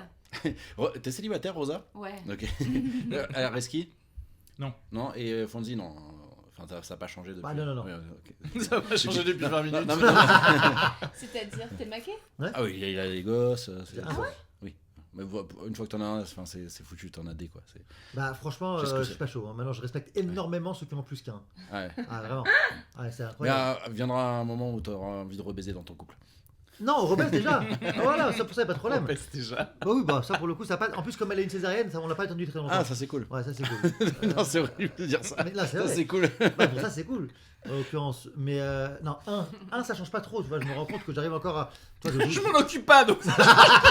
T'es célibataire, Rosa? Ouais. Ok. Reski? Non. Non, et Fonzie, non. Enfin, ça n'a pas changé depuis. Ah, non. Ouais, ok. Ça va changer depuis 20 minutes. Non, mais- C'est-à-dire, t'es maqué? Ah oui, il a des gosses. Ah ouais? Oui. Mais une fois que t'en as un, enfin, c'est foutu, t'en as des quoi. Bah, franchement, Je sais ce que je c'est. suis pas chaud. Hein. Maintenant, je respecte énormément ceux qui en ont plus qu'un. Ouais. Ah, vraiment. Ah, c'est Mais incroyable. viendra un moment où t'auras envie de rebaiser dans ton couple. Non, Robert déjà. Ah, voilà, ça pour ça, y a pas de problème. On pèse déjà. Bah oui, bah ça pour le coup, ça passe. En plus, comme elle a une césarienne, ça, on l'a pas attendu très longtemps. Ah, ça c'est cool. Ouais, ça c'est cool. Non, c'est horrible de dire ça. Mais là, c'est Ça vrai. c'est cool. Ouais, pour ça, c'est cool. En l'occurrence. Mais non, un, ça change pas trop. Tu vois, je me rends compte que j'arrive encore à. Toi, je Je joue. m'en occupe pas donc.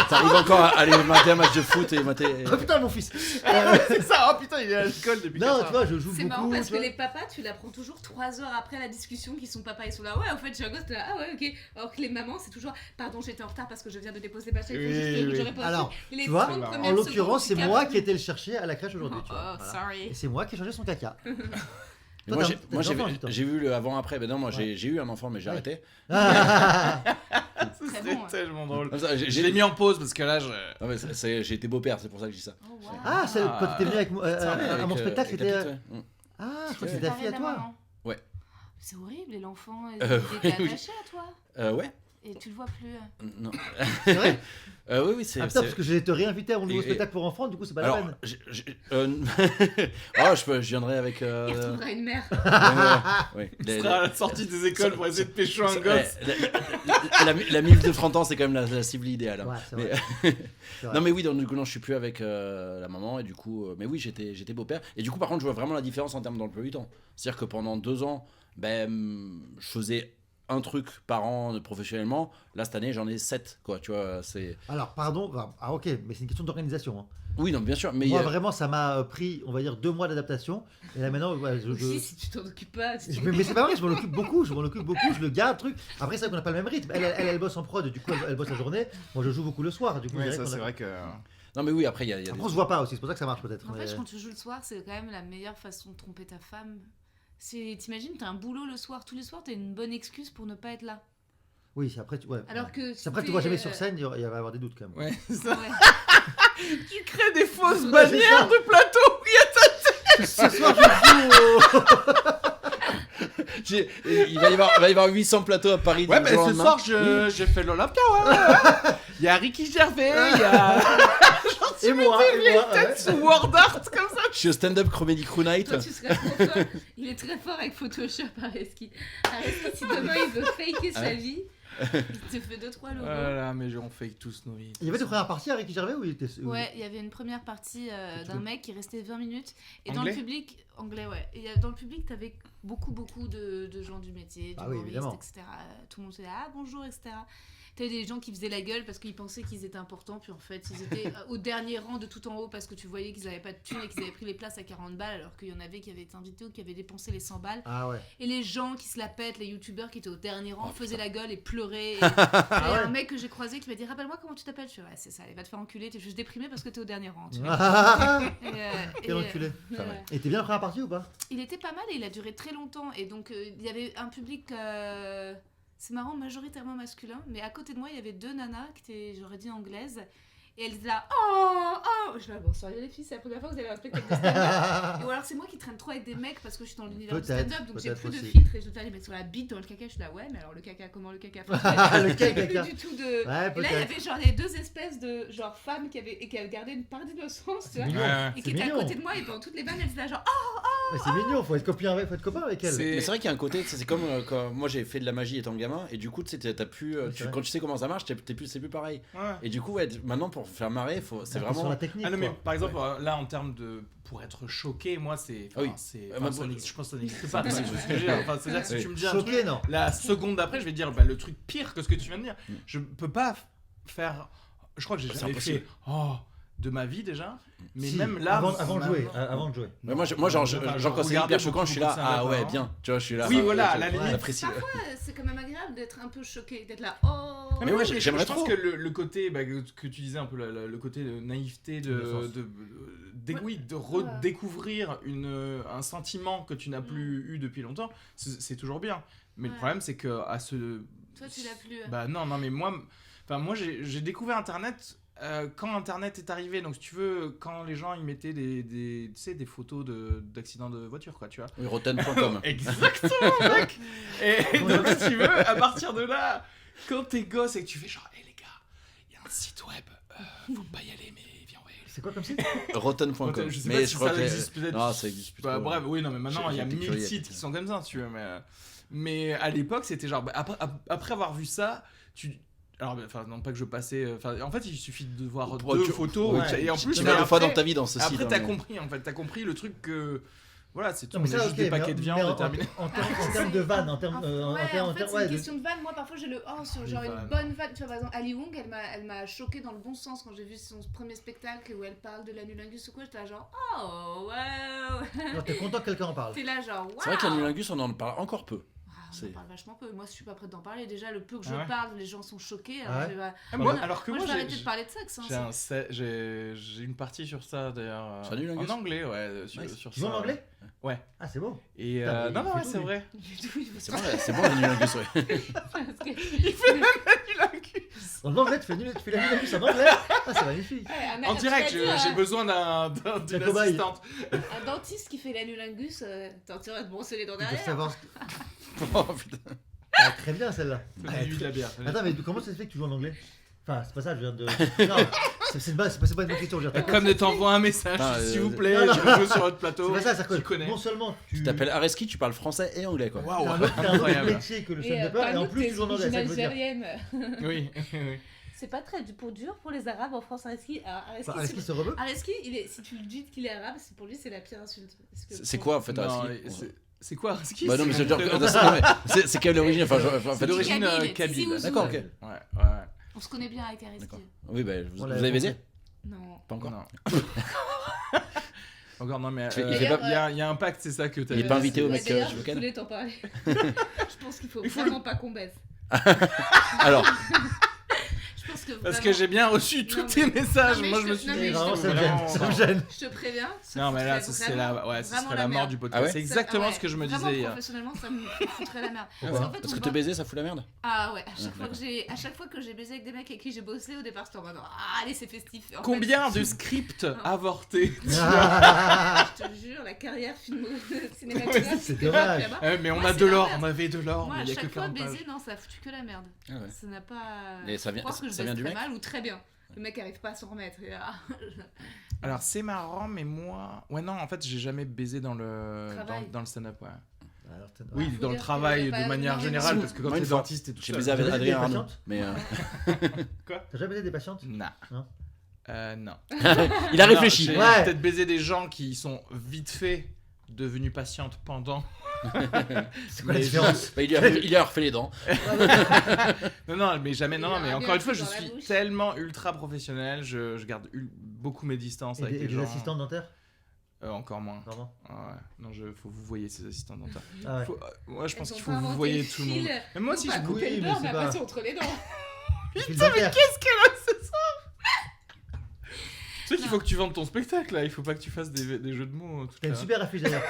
T'arrives encore à aller mater un match de foot et mater. Oh putain, mon fils. C'est ça, oh putain, il est à l'école depuis Non, 4 tu heures. vois, je joue C'est beaucoup. marrant parce tu que vois. les papas, tu l'apprends toujours 3 heures après la discussion qu'ils sont papa, ils sont là. Ouais, en fait, je suis un gosse, t'es là. Ah ouais, ok. Alors que les mamans, c'est toujours. Pardon, j'étais en retard parce que je viens de déposer ma chaîne. Oui, oui. J'aurais pas Alors, su. Les tu vois, 30 en premières En l'occurrence, c'est secondes, tu moi captes qui étais le chercher à la crèche aujourd'hui. Oh, tu vois, voilà. sorry. Et c'est moi qui ai changé son caca. Mais Toi, moi, t'as- moi, t'as des enfants, putain. j'ai vu le avant-après. Ben non, moi j'ai eu un enfant, mais j'ai Ouais. arrêté. Ah, Ce Très serait bon, ouais. tellement drôle. Comme ça, Je l'ai mis en pause parce que là, Non, mais j'ai été beau-père, c'est pour ça que je dis ça. Oh, wow. Ah, c'est quand t'étais venu avec moi à mon Avec, spectacle, avec c'était. la petite, ouais. Ah, je crois que Ouais. c'était ta T'avais fille à la toi. maman. Ouais. C'est horrible, et l'enfant, il Euh, était oui. attaché à toi. Ouais. Et tu le vois plus. Non. C'est vrai? Oui, oui, c'est. Ah putain, parce que j'ai te réinvité à mon nouveau Et- spectacle pour enfants, du coup, c'est pas Alors, la peine. oh, je viendrai avec. Il retrouvera une mère. Ouais, Il sera à la sortie des écoles pour essayer de pécho un gosse. la MILF de 30 ans, c'est quand même la cible idéale. hein. Ouais, c'est Mais- vrai. C'est vrai. Non mais oui, donc du coup non, je suis plus avec la maman et du coup, mais oui, j'étais beau-père et du coup par contre je vois vraiment la différence en termes d'emploi du temps. C'est-à-dire que pendant 2 ans, je faisais un truc par an professionnellement. Là cette année j'en ai 7 quoi, tu vois. C'est Alors, pardon, ah ok, mais c'est une question d'organisation. Hein. oui non bien sûr, mais Moi, vraiment, ça m'a pris, on va dire, 2 mois d'adaptation. Et là, maintenant, ouais, Aussi, si tu t'en occupes pas. Mais c'est pas vrai, je m'en occupe beaucoup, je le garde, truc. Après, c'est vrai qu'on n'a pas le même rythme. Elle bosse en prod, du coup, elle bosse la journée. Moi, je joue beaucoup le soir, du coup, je Ouais, dirais ça qu'on a- c'est vrai que. non mais oui après il y a Après, des... on se voit pas aussi, c'est pour ça que ça marche peut-être. En mais- fait, quand tu joues le soir, c'est quand même la meilleure façon de tromper ta femme. T'imagines, t'as un boulot le soir, tous les soirs, t'as une bonne excuse pour ne pas être là. Oui, c'est après, ouais. Alors que Si après, tu vois jamais sur scène, il va y avoir des doutes quand même. Ouais, c'est ça. Ouais. Tu crées des fausses Ouais, bannières c'est ça. de plateau. Ce soir, je joue il va y avoir 800 plateaux à Paris. Ouais, du mais jour au ce lendemain. soir, j'ai fait l'Olympia, ouais. Il y a Ricky Gervais, il y a. Et moi, ouais. Sous Word Art, comme ça. Je suis au stand-up comedy crew night. Toi, tu serais trop fort. Il est très fort avec Photoshop, Areski. Areski, si demain il veut faker sa vie, il te fait 2-3 logos. Voilà, mais on fake tous nos vies. Il y avait des premières parties avec Ricky Gervais ou il était. Ouais, il y avait une première partie d'un mec qui restait 20 minutes. Et dans Anglais le public, anglais, ouais. Et dans le public, t'avais beaucoup de gens du métier, Ah oui, d'humoristes, évidemment. etc. Tout le monde disait ah bonjour, etc. T'avais des gens qui faisaient la gueule parce qu'ils pensaient qu'ils étaient importants, puis en fait ils étaient au dernier rang de tout en haut parce que tu voyais qu'ils avaient pas de thunes et qu'ils avaient pris les places à 40 balles alors qu'il y en avait qui avaient été invités ou qui avaient dépensé les 100 balles. Ah ouais. Et les gens qui se la pètent, les youtubeurs qui étaient au dernier rang, faisaient la gueule et pleuraient. Et il y a un mec que j'ai croisé qui m'a dit rappelle-moi comment tu t'appelles. Je suis ouais, c'est ça, il va te faire enculer, t'es juste déprimé parce que t'es au dernier rang. Tu vois. Quel enculé. ouais. Et t'es bien la première partie ou pas? Il était pas mal et il a duré très longtemps. Et donc, il y avait un public, c'est marrant, majoritairement masculin. Mais à côté de moi, il y avait 2 nanas qui étaient, j'aurais dit, anglaises. Et elles étaient là, oh. Je suis là, bon, sérieux les filles, c'est la première fois que vous avez un spectacle de stand-up. Ou alors c'est moi qui traîne trop avec des mecs parce que je suis dans l'univers du Peut-être, stand-up. Donc j'ai peut-être plus de aussi. filtre et je dois les mettre sur la bite dans le caca. Je suis là, ouais, mais alors le caca, comment le caca Le caca. Plus du tout de... Ouais, Et là, il y peut-être. avait genre les 2 espèces de genre femmes qui avaient gardé une part d'innocence, tu vois. Mignon. Ouais. Et qui C'est étaient à mignon. côté de moi et pendant toutes les vannes, elles étaient là genre, Mais c'est mignon, faut être copain avec elle. Mais c'est vrai qu'il y a un côté, c'est comme quand moi j'ai fait de la magie étant gamin, et du coup, tu sais, t'as plus, c'est vrai. quand tu sais comment ça marche, c'est plus pareil. Ouais. Et du coup, ouais, maintenant pour faire marrer, c'est Sur vraiment. la technique. Ah non mais quoi. par exemple là en termes de pour être choqué moi c'est Ah oui. enfin, ça n'existe- je pense que ça n'existe pas tu vois, c'est ce que je veux dire. Enfin, c'est-à-dire que si Oui. tu me dis un Choqué, truc non. la seconde d'après je vais te dire bah, le truc pire que ce que tu viens de dire je peux pas faire je crois que j'ai C'est jamais impossible. fait de ma vie déjà mais Si, même là avant de jouer, maintenant- avant de jouer. Mais moi, genre, Enfin, genre quand c'est regarder hyper choquant, beaucoup je suis de là, stand-up, ah ouais, hein. bien, tu vois, je suis là. Oui, voilà, à la limite. limite. J'apprécie. c'est quand même agréable d'être un peu choqué, d'être là, oh. Mais ouais, je j'aimerais pense trop. que le côté bah, que tu disais un peu le côté de naïveté Innocence. oui, de redécouvrir un sentiment que tu n'as plus eu depuis longtemps c'est toujours bien mais le Ouais. problème c'est que à ce Toi, tu l'as plus. bah non mais moi j'ai découvert internet quand internet est arrivé donc si tu veux quand les gens ils mettaient tu sais des photos d'accidents de voiture quoi tu vois. Oui, rotten.com. Exactement, mec. Et donc, si tu veux, à partir de là, quand t'es gosse et que tu fais genre, hé les gars, il y a un site web, faut pas y aller, mais viens, on va y aller. C'est quoi comme site? Rotten.com. Je sais Mais pas je si crois ça que. existe peut-être. Non, ça existe plus Bah, trop. bref, oui, non, mais maintenant, il y a J'étais 1000 curieux, sites qui sont comme ça, tu veux, mais à l'époque, c'était genre, bah, après avoir vu ça, alors, enfin, non pas que je passais. En fait, il suffit de voir Pour- 2 tu- photos. ouais. Et en plus, Tu mais mets une fois après- dans ta vie dans ce site. Après, hein, t'as mais- compris, en fait. T'as compris le truc que. Voilà, c'est tout. Non, On mais est ça, juste ok, des mais paquets de mais viande terminé. en termes de vannes, en termes En fait, c'est ouais, une question de vanne. Moi, parfois, j'ai le oh sur Les genre une vannes. bonne vanne. Tu vois, par exemple, Ali Wong, elle m'a choquée dans le bon sens quand j'ai vu son premier spectacle où elle parle de l'anulingus ou quoi. J'étais là, genre, oh, wow. Non, t'es content que quelqu'un en parle. T'es là, genre, wow. C'est vrai que l'anulingus, on en parle encore peu. Ah, on c'est- en parle vachement peu. Moi, je suis pas prête d'en parler. Déjà, le peu que je Ah ouais parle, les gens sont choqués. Ah Alors, ouais moi, Alors que moi, moi, je vais j'ai- arrêter de parler de sexe. Hein, j'ai une partie sur ça d'ailleurs. Sur l'anulingus En anglais, ouais. Sur Nice. sur Tu joues en ça. anglais? Ouais. Ah, c'est beau. Et Putain, mais non, il non, fait ouais, tout, c'est lui. vrai. C'est bon l'anulingus, ouais. En anglais, tu fais la nulingus en anglais. Ah, c'est magnifique. En direct, j'ai besoin d'une cobaye. assistante. Un dentiste qui fait l'anulingus, t'en tireras de brosser les dents Tu dois derrière. savoir. Oh putain. Ah, très bien celle-là. La nuit de la bière. Attends, mais comment ça se fait que tu joues en anglais? Enfin, c'est pas ça, je viens de. Non, c'est pas une bonne question. Je veux dire, Comme ne t'envoie un message, Ah, s'il vous plaît, non, non. je veux sur votre plateau. C'est pas ça, c'est Tu que connais. non seulement tu. Tu t'appelles Areski, tu parles français et anglais, quoi. Waouh, T'as un autre incroyable. métier que le Et stand-upper et en plus tu joues en anglais. Ça veut dire. algérienne. Oui, oui. C'est pas très dur pour les Arabes en France. Areski, Est-ce qu'il se rebeu? Areski, si tu lui dis qu'il est arabe, c'est pour lui c'est la pire insulte. Parce que C'est quoi en fait Non, Areski c'est quoi Areski? Bah non, mais mon c'est genre. prénom. non, mais c'est quelle origine? Enfin, en C'est fait, d'origine Kabyle, kabyle. Tizi Ouzou. D'accord, ok. Ouais, ouais. On se connaît bien avec Areski. D'accord. Oui, bah, vous On vous l'avait avez baisé? Non. Pas encore. Non. Encore non, mais Il il fait pas- y a un pacte, c'est ça que t'as. Il est pas invité au Ouais, mec d'ailleurs, du je week-end. voulais t'en parler. Je pense qu'il faut Il faut vraiment pas qu'on baisse. Alors, Je pense que Parce que vraiment- j'ai bien reçu tous Non, tes messages. non, mais Moi, je je me te- suis non, dit. mais Et je vraiment, te- ça me gêne. Ça me gêne. Je te préviens. Non, mais là, ce ce serait la mort du podcast. Ah ouais C'est exactement ce que je me Vraiment, disais hier. professionnellement, ça me foutrait la merde. Pourquoi Parce qu'en fait, parce on que te bosse- baiser, ça fout la merde? Ah ouais, à chaque fois que j'ai baisé avec des mecs avec qui j'ai bossé, au départ c'était en mode ah, allez, c'est festif. En Combien de scripts avortés? Ah, fait, je te jure, la carrière cinématographique. c'est dommage. Mais on Moi, a c'est de l'or, l'inverse. on avait de l'or, Moi, mais à il y a que chaque fois 40 pages. baiser, non, ça a foutu que la merde. Ah ouais. Ça n'a pas. Et ça vient- Faut croire que je ça vient baise du très mec mal ou très bien. Le mec arrive pas à s'en remettre. Et, ah, Alors c'est marrant, mais moi. Ouais, non, en fait, j'ai jamais baisé dans le Travail. dans le stand-up, ouais. Alors, t'as- Oui, faut dans le dire travail qu'il y a de pas manière énormément générale, de- parce que quand Moi, t'es une fois, dentiste et tout J'ai ça. baisé avec T'as baisé Adrien des Arnaud. patientes Mais T'as jamais baisé des patientes? Non. Non. Non. il a réfléchi. J'ai Ouais. peut-être baisé des gens qui sont vite fait devenue patiente pendant. C'est quoi la Mais différence? Bah, il lui a refait les dents. Non, mais jamais. Non, Il y a mais un encore une fois, truc je dans la suis bouche. tellement ultra professionnel. Je garde beaucoup mes distances avec Et les des gens. assistants dentaires? Encore moins. Vraiment? Ah ouais. Non, faut vous voyez ces assistants dentaires. Ah ouais. Moi, je pense Elles qu'il ont faut pas vous inventé voyez le tout le monde. fil. Mais moi aussi, Ils ont je pas oui, coupé le mais beurre, c'est mais pas- après c'est entre les dents. Fil dentaire. qu'est-ce qu'elle a, c'est ça? Tu sais qu'il Non. faut que tu vendes ton spectacle là, il faut pas que tu fasses des jeux de mots. T'as une super affiche d'ailleurs.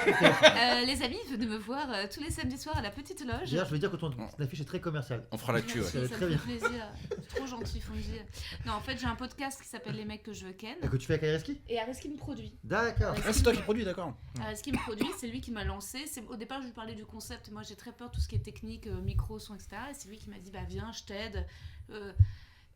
Les amis, venez me voir tous les samedis soirs à la Petite Loge. D'ailleurs, je veux dire que ton affiche est très commerciale. On fera l'actu, ouais. Merci, ouais. ça Très me fait plaisir. C'est trop gentil, faut me dire. Non, en fait, j'ai un podcast qui s'appelle Les mecs que je veux ken. Et que tu fais avec Areski? Et Areski me produit. D'accord. Ah, c'est toi qui produis, d'accord. Areski me produit, c'est lui qui m'a lancé. Au départ, je lui parlais du concept. Moi, j'ai très peur de tout ce qui est technique, micro, son, etc. Et c'est lui qui m'a dit, bah viens, je t'aide.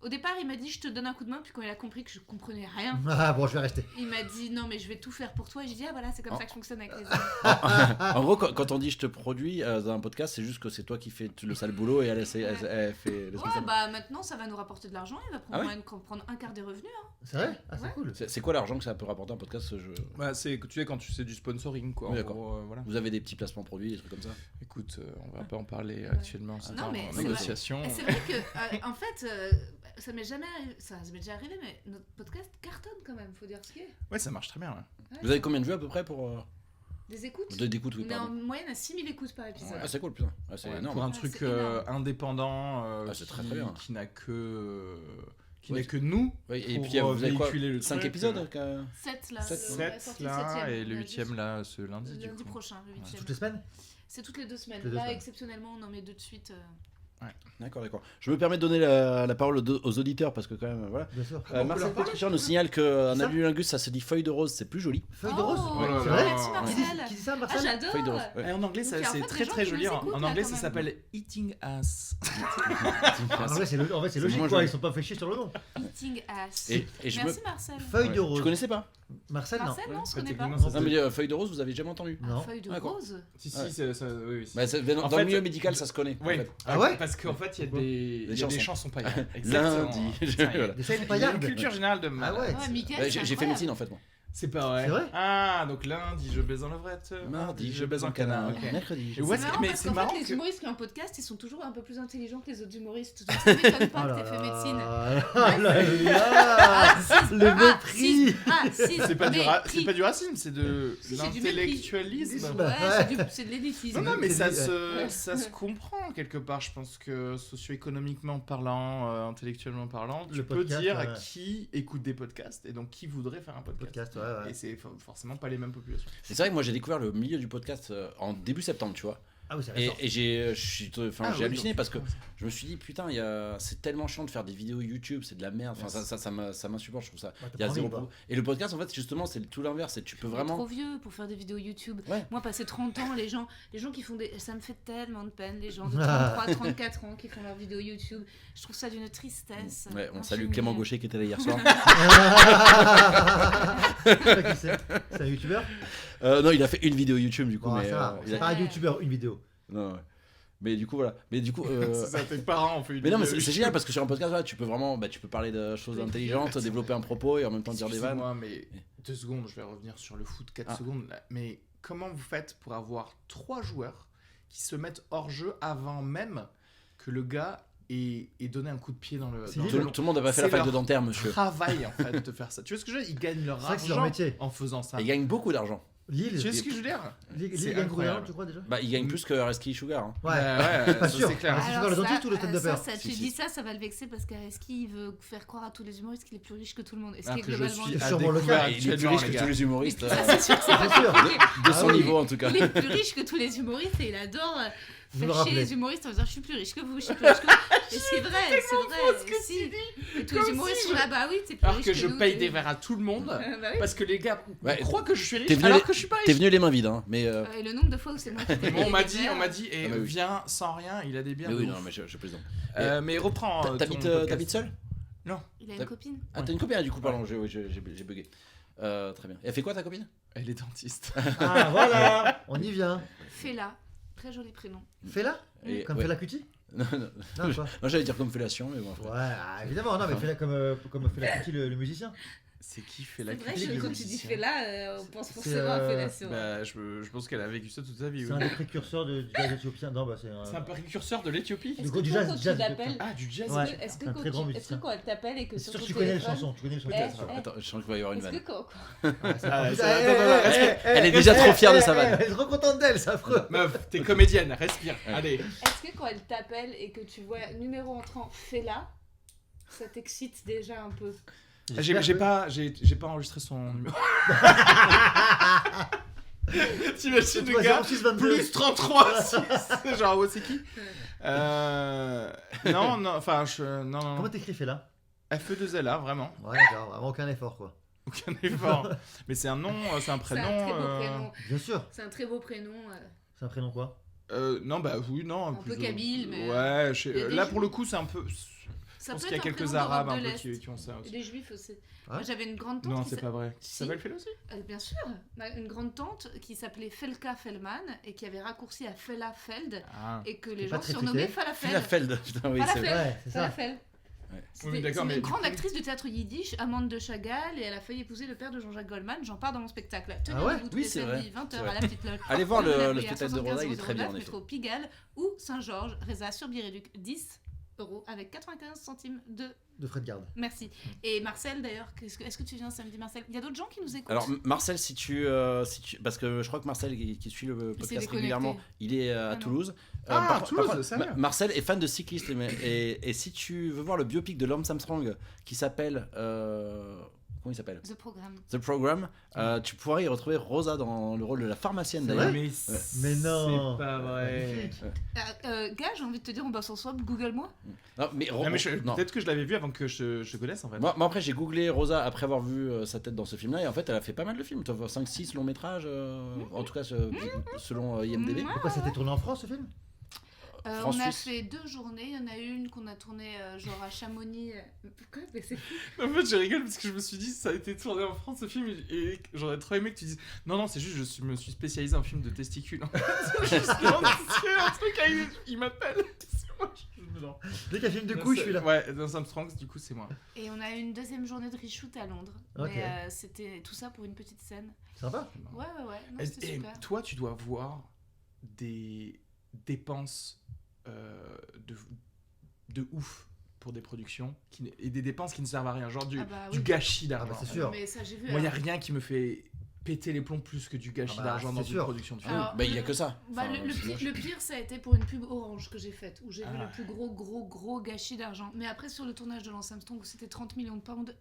Au départ, il m'a dit, je te donne un coup de main. Puis quand il a compris que je comprenais rien, Ah bon, je vais rester. il m'a dit, non, mais je vais tout faire pour toi. Et j'ai dit, ah voilà, c'est comme ça que je fonctionne avec les hommes. En gros, quand on dit je te produis dans un podcast, c'est juste que c'est toi qui fais le sale boulot et elle fait le Ouais, spécial. bah maintenant, ça va nous rapporter de l'argent. Il va prendre, Ah ouais prendre un quart des revenus. Hein. C'est vrai? Ah, c'est Ouais. cool. C'est quoi l'argent que ça peut rapporter un podcast ce jeu Bah, c'est que tu sais quand tu sais du sponsoring quoi. Oui, en d'accord. gros, voilà. Vous avez des petits placements produits, des trucs comme ça? Écoute, on va pas en parler actuellement, c'est Non, en mais c'est négociation. Et c'est vrai que, en fait, ça m'est jamais arrivé. Ça m'est déjà arrivé, mais notre podcast cartonne quand même, faut dire ce qui est. Ouais, ça marche très bien. Ouais. Ouais, Vous avez combien de vues à peu près pour Des écoutes d'écoute, oui, On est en pardon. moyenne à 6000 écoutes par épisode. Ah, c'est cool, putain. Ah, c'est Ouais, énorme. pour un Ouais, truc c'est énorme. indépendant Ah, c'est très, très bien. qui n'a que Ouais, que nous. Oui, et pour, puis vous avez quoi véhiculer le 5 truc, épisodes 7 là. Sept, la sortie 7 du là septième. et le On a 8ème juste- là ce lundi du Lundi coup. prochain, le 8ème. Toutes les semaines? C'est toutes les 2 semaines. Toutes les deux Là, semaines. exceptionnellement, on en met 2 de suite. D'accord, d'accord. Je me permets de donner la parole aux auditeurs parce que quand même, voilà. Bien sûr. Marcel Pétrichard nous signale qu'un Ça anulingus, ça se dit feuille de rose, c'est plus joli. Feuille de rose? Oh, là C'est là. vrai? merci Qui dit, Marcel. qui dit ça, Ah, Marcel? j'adore. Feuille de rose. ouais. Et en anglais, Donc, il y a c'est en fait très des gens très qui joli. nous En écoutent, en là, anglais, quand ça même. s'appelle Eating Ass. En vrai, c'est logique Moi, quoi, je- ils sont pas fait chier sur le nom. Eating ass. Et je me. Merci Marcel. Feuille de Tu rose. connaissais pas? Marcel, non. Marcel, non, je connais pas. techniquement, Non, mais feuille de rose, vous avez jamais entendu? Non. Feuille de D'accord. rose. Si, Ouais. si, c'est ça. Oui, oui. Bah, dans En le fait, milieu médical, ça se connaît. en Oui, fait. Ah ouais? parce qu'en fait, il y a Des des chansons. chansons paillardes. Exactement. Lundi. Putain, il y a- Voilà. Des c'est- chansons il y a une paillardes. culture générale de Ah malade. ouais. Ouais, Mickaël, Bah, c'est j'ai fait incroyable. médecine en fait, moi. C'est pas vrai. C'est vrai Ah, donc lundi, je baise en levrette. Mardi, je baise en canard. Ok. Mercredi. Et ouais, C'est marrant mais parce c'est qu'en marrant fait, les que- humoristes qui ont un podcast, ils sont toujours un peu plus intelligents que les autres humoristes. Donc ça m'étonne pas que t'aies fait médecine. Ah là là. si. Le Ah, mépris. si. Ah, si. C'est pas, Mépris. c'est pas du racisme, c'est de Si, c'est du l'intellectualisme. mépris. Ouais, c'est de l'élitisme. Non, non, mais C'est ça se comprend quelque part. Je pense que socio-économiquement parlant, intellectuellement parlant, tu Le peux podcast, dire ouais. qui écoute des podcasts et donc qui voudrait faire un podcast. Podcast, ouais, ouais. Et c'est forcément pas les mêmes populations. C'est vrai que moi j'ai découvert le milieu du podcast en début septembre, tu vois. Ah oui, c'est Et, récent. et j'ai Ah oui, halluciné donc, parce que je me suis dit putain, c'est tellement chiant de faire des vidéos YouTube, c'est de la merde. Enfin, ça m'insupporte, je trouve ça. Ouais, t'as Il y a pas zéro envie, pro. Et le podcast en fait, justement, c'est tout l'inverse. C'est tu peux On est trop vraiment. vieux pour faire des vidéos YouTube. Ouais. Moi, passé 30 ans, les gens qui font des. Ça me fait tellement de peine, les gens de 33, 34 ans qui font leurs vidéos YouTube. Je trouve ça d'une tristesse. Ouais, on infinie. salue Clément Gaucher qui était là hier soir. Je sais pas qui c'est. C'est un youtubeur? Non, il a fait une vidéo YouTube du coup, Bon, mais ça va. il C'est a- pas un youtubeur, une vidéo. non, ouais. Mais du coup voilà. Mais du coup. C'est ça, tes parents ont fait une Mais non, mais vidéo c'est génial parce que sur un podcast, voilà, tu peux vraiment, tu peux parler de choses Oui. intelligentes, développer un propos et en même temps dire des vannes. Excusez-moi, mais 2 secondes, je vais revenir sur le foot, 4 Ah. secondes. Là. Mais comment vous faites pour avoir 3 joueurs qui se mettent hors jeu avant même que le gars ait donné un coup de pied dans le, C'est dans lui, le Tout le monde n'a pas fait C'est la fac de leur dentaire, monsieur. travail en fait de faire ça. Tu vois ce que je veux dire? Ils gagnent leur C'est vrai que c'est leur argent métier. en faisant ça. Ils gagnent beaucoup d'argent. Lille. Tu vois ce que je veux dire? Lille C'est gagne combien, incroyable. tu crois déjà? Bah, ils gagnent plus que Reski Sugar. Hein. Ouais. ouais, Pas ça, sûr. c'est clair. Ah, c'est toujours le dentiste ou le stand-upper? ça, Si, tu si. dis ça va le vexer parce qu'Areski il veut faire croire à tous les humoristes qu'il est plus riche que tout le monde. Et ce qui Alors est que je globalement suis le C'est à sûrement le découvert cas. Il est plus actuellement, riche les que gars. tous les humoristes. Mais ça, c'est sûr que c'est C'est pas sûr. compliqué. De Ah son oui. niveau en tout cas. Il est plus riche que tous les humoristes et il adore Vous le faire chier rappelez. les humoristes en disant je suis plus riche que vous, je suis plus riche que vous. Et c'est vrai, c'est vrai. Si. Et tous les Comme humoristes si sont là, bah oui, t'es plus Alors riche que je nous, paye t'es- des verres à tout le monde Bah oui. parce que les gars Ouais, croient que je suis t'es riche venu alors les- que je suis pas T'es riche. venu les mains vides, hein. Mais. Et le nombre de fois où c'est moi qui t'ai Bon, on m'a payé dit, Ah bah oui. viens sans rien, il a des biens. Mais de oui, ouf. non, mais je plaisante. Mais reprends. ton T'habites podcast. t'habites seul? Il a T'as- une copine. Ah, t'as une copine, ah, du coup, pardon, j'ai bugué. Très bien. Et elle fait quoi ta copine? Elle est dentiste. Ah voilà, on y vient. Fela, très joli prénom. Fais-la Et- Comme ouais. Fela Kuti? Non, non. Non, quoi. Non, j'allais dire comme fellation, mais bon. Ouais, ah, évidemment, non, mais Fela comme Fela Kuti, le musicien. C'est qui fait la C'est vrai qui que les quand tu musiciens. dis Fela, on pense C'est, forcément à Fela sur. Bah, je pense qu'elle a vécu ça toute sa vie. C'est oui. un des précurseurs du jazz éthiopien. Non, bah c'est C'est un précurseur de l'Éthiopie. Est-ce du que jazz- toi, quand jazz- tu l'appelles, Ah, du jazz. Ouais. est-ce que un quand très grand tu- est-ce musicien. que quand elle t'appelle et que C'est sur sûr ton que tu connais la téléphone, chanson. Tu connais le Eh, chanson. Attends, je sens qu'il va y avoir une est-ce vanne. que quand Elle est déjà trop fière de sa vanne. Elle est trop contente d'elle, c'est affreux. Meuf, t'es comédienne, respire. Ouais. Allez. est-ce que quand elle t'appelle et que tu vois numéro entrant Fela, ça t'excite déjà un peu? J'ai pas enregistré son numéro. T'imagines le gars 0622. plus 33 6. Genre, ouais, c'est qui Non, enfin, non. Comment t'écris Fela? FE2LA, vraiment. Ouais, d'accord, vraiment aucun effort quoi. Aucun effort. Mais c'est un nom, c'est un C'est prénom. un très beau prénom. Bien sûr. C'est un très beau prénom. C'est un prénom quoi? Non, bah oui, non. Un peu plus, kabyle, mais, Ouais, il y a des là juifs. pour le coup, c'est un peu. Ça Je pense peut qu'il y a être un quelques prénom arabes d'Europe un de peu l'Est. qui ont ça Et aussi. des juifs aussi. Ouais. Moi, j'avais une grande tante Non, qui c'est pas vrai. Si. Ça va le faire aussi Bien sûr, une grande tante qui s'appelait Felka Fellman et qui avait raccourci à Fela Feld Ah. et que C'est les pas gens très surnommaient futé. Falafel. Feld, putain, oui, Falafel. c'est Ouais, c'est ça. Falafel. Ouais. C'était Oui, d'accord, c'est mais une du grande coup- actrice de théâtre yiddish, Amande de Chagall, et elle a failli épouser le père de Jean-Jacques Goldman. J'en parle dans mon spectacle. Tenez Ah ouais vous tous Oui, les c'est samedis, vrai, 20h c'est à vrai. la petite loge. Allez voir le Monopoly à spectacle de Rosa, il est très bien, 75 en effet. métro Pigalle ou Saint-Georges, Réza sur Biréduc, 10 € avec 95 centimes de. De frais de garde. Merci. Et Marcel d'ailleurs, est-ce que tu viens samedi, Marcel? Il y a d'autres gens qui nous écoutent. Alors Marcel, si tu, parce que je crois que Marcel qui suit le s'est podcast déconnecté. régulièrement, il est à Ah non. Toulouse. Ah, Toulouse, ça va. Marcel est fan de cyclisme et si tu veux voir le biopic de Lance Armstrong qui s'appelle comment il s'appelle? The Programme. The Program, tu pourrais y retrouver Rosa dans le rôle de la pharmacienne C'est d'ailleurs. vrai Mais Mais non. C'est pas vrai. Magnifique. Gars, j'ai envie de te dire, on bosse ensemble, Google-moi. Non, mais, Non, mais non. peut-être que je l'avais vu avant que je connaisse en fait. Moi après j'ai googlé Rosa après avoir vu sa tête dans ce film là et en fait elle a fait pas mal de films, 5-6 longs métrages en tout cas selon IMDb. Pourquoi ça a été tourné en France ce film? On a France-Suisse. fait 2 journées. Il y en a une qu'on a tournée genre à Chamonix. Pourquoi? Mais c'est En fait, je rigole parce que je me suis dit, ça a été tourné en France ce film et j'aurais trop aimé que tu dises non, c'est juste, me suis spécialisé en film de testicules. Juste, non, c'est un truc, il m'appelle. C'est moi, non. Dès qu'il y a un film de couilles, je suis là. Ouais, dans Armstrong, du coup, c'est moi. Et on a eu une deuxième journée de reshoot à Londres. Ok. Mais c'était tout ça pour une petite scène. Sympa. Ouais. Non, Et, c'était super. toi, tu dois voir des dépenses de ouf pour des productions et des dépenses qui ne servent à rien, genre du Ah bah du oui. gâchis Ah d'argent. bah, c'est sûr. Mais ça, j'ai vu. Moi, il n'y a alors. rien qui me fait péter les plombs plus que du gâchis Ah bah, d'argent dans c'est une sûr. production de film. Alors, Bah il y a que ça. Bah, Enfin, le sinon, pire, ça a été pour une pub Orange que j'ai faite, où j'ai vu Ah. le plus gros gâchis d'argent. Mais après, sur le tournage de Lance Armstrong, où c'était 30 millions de pounds,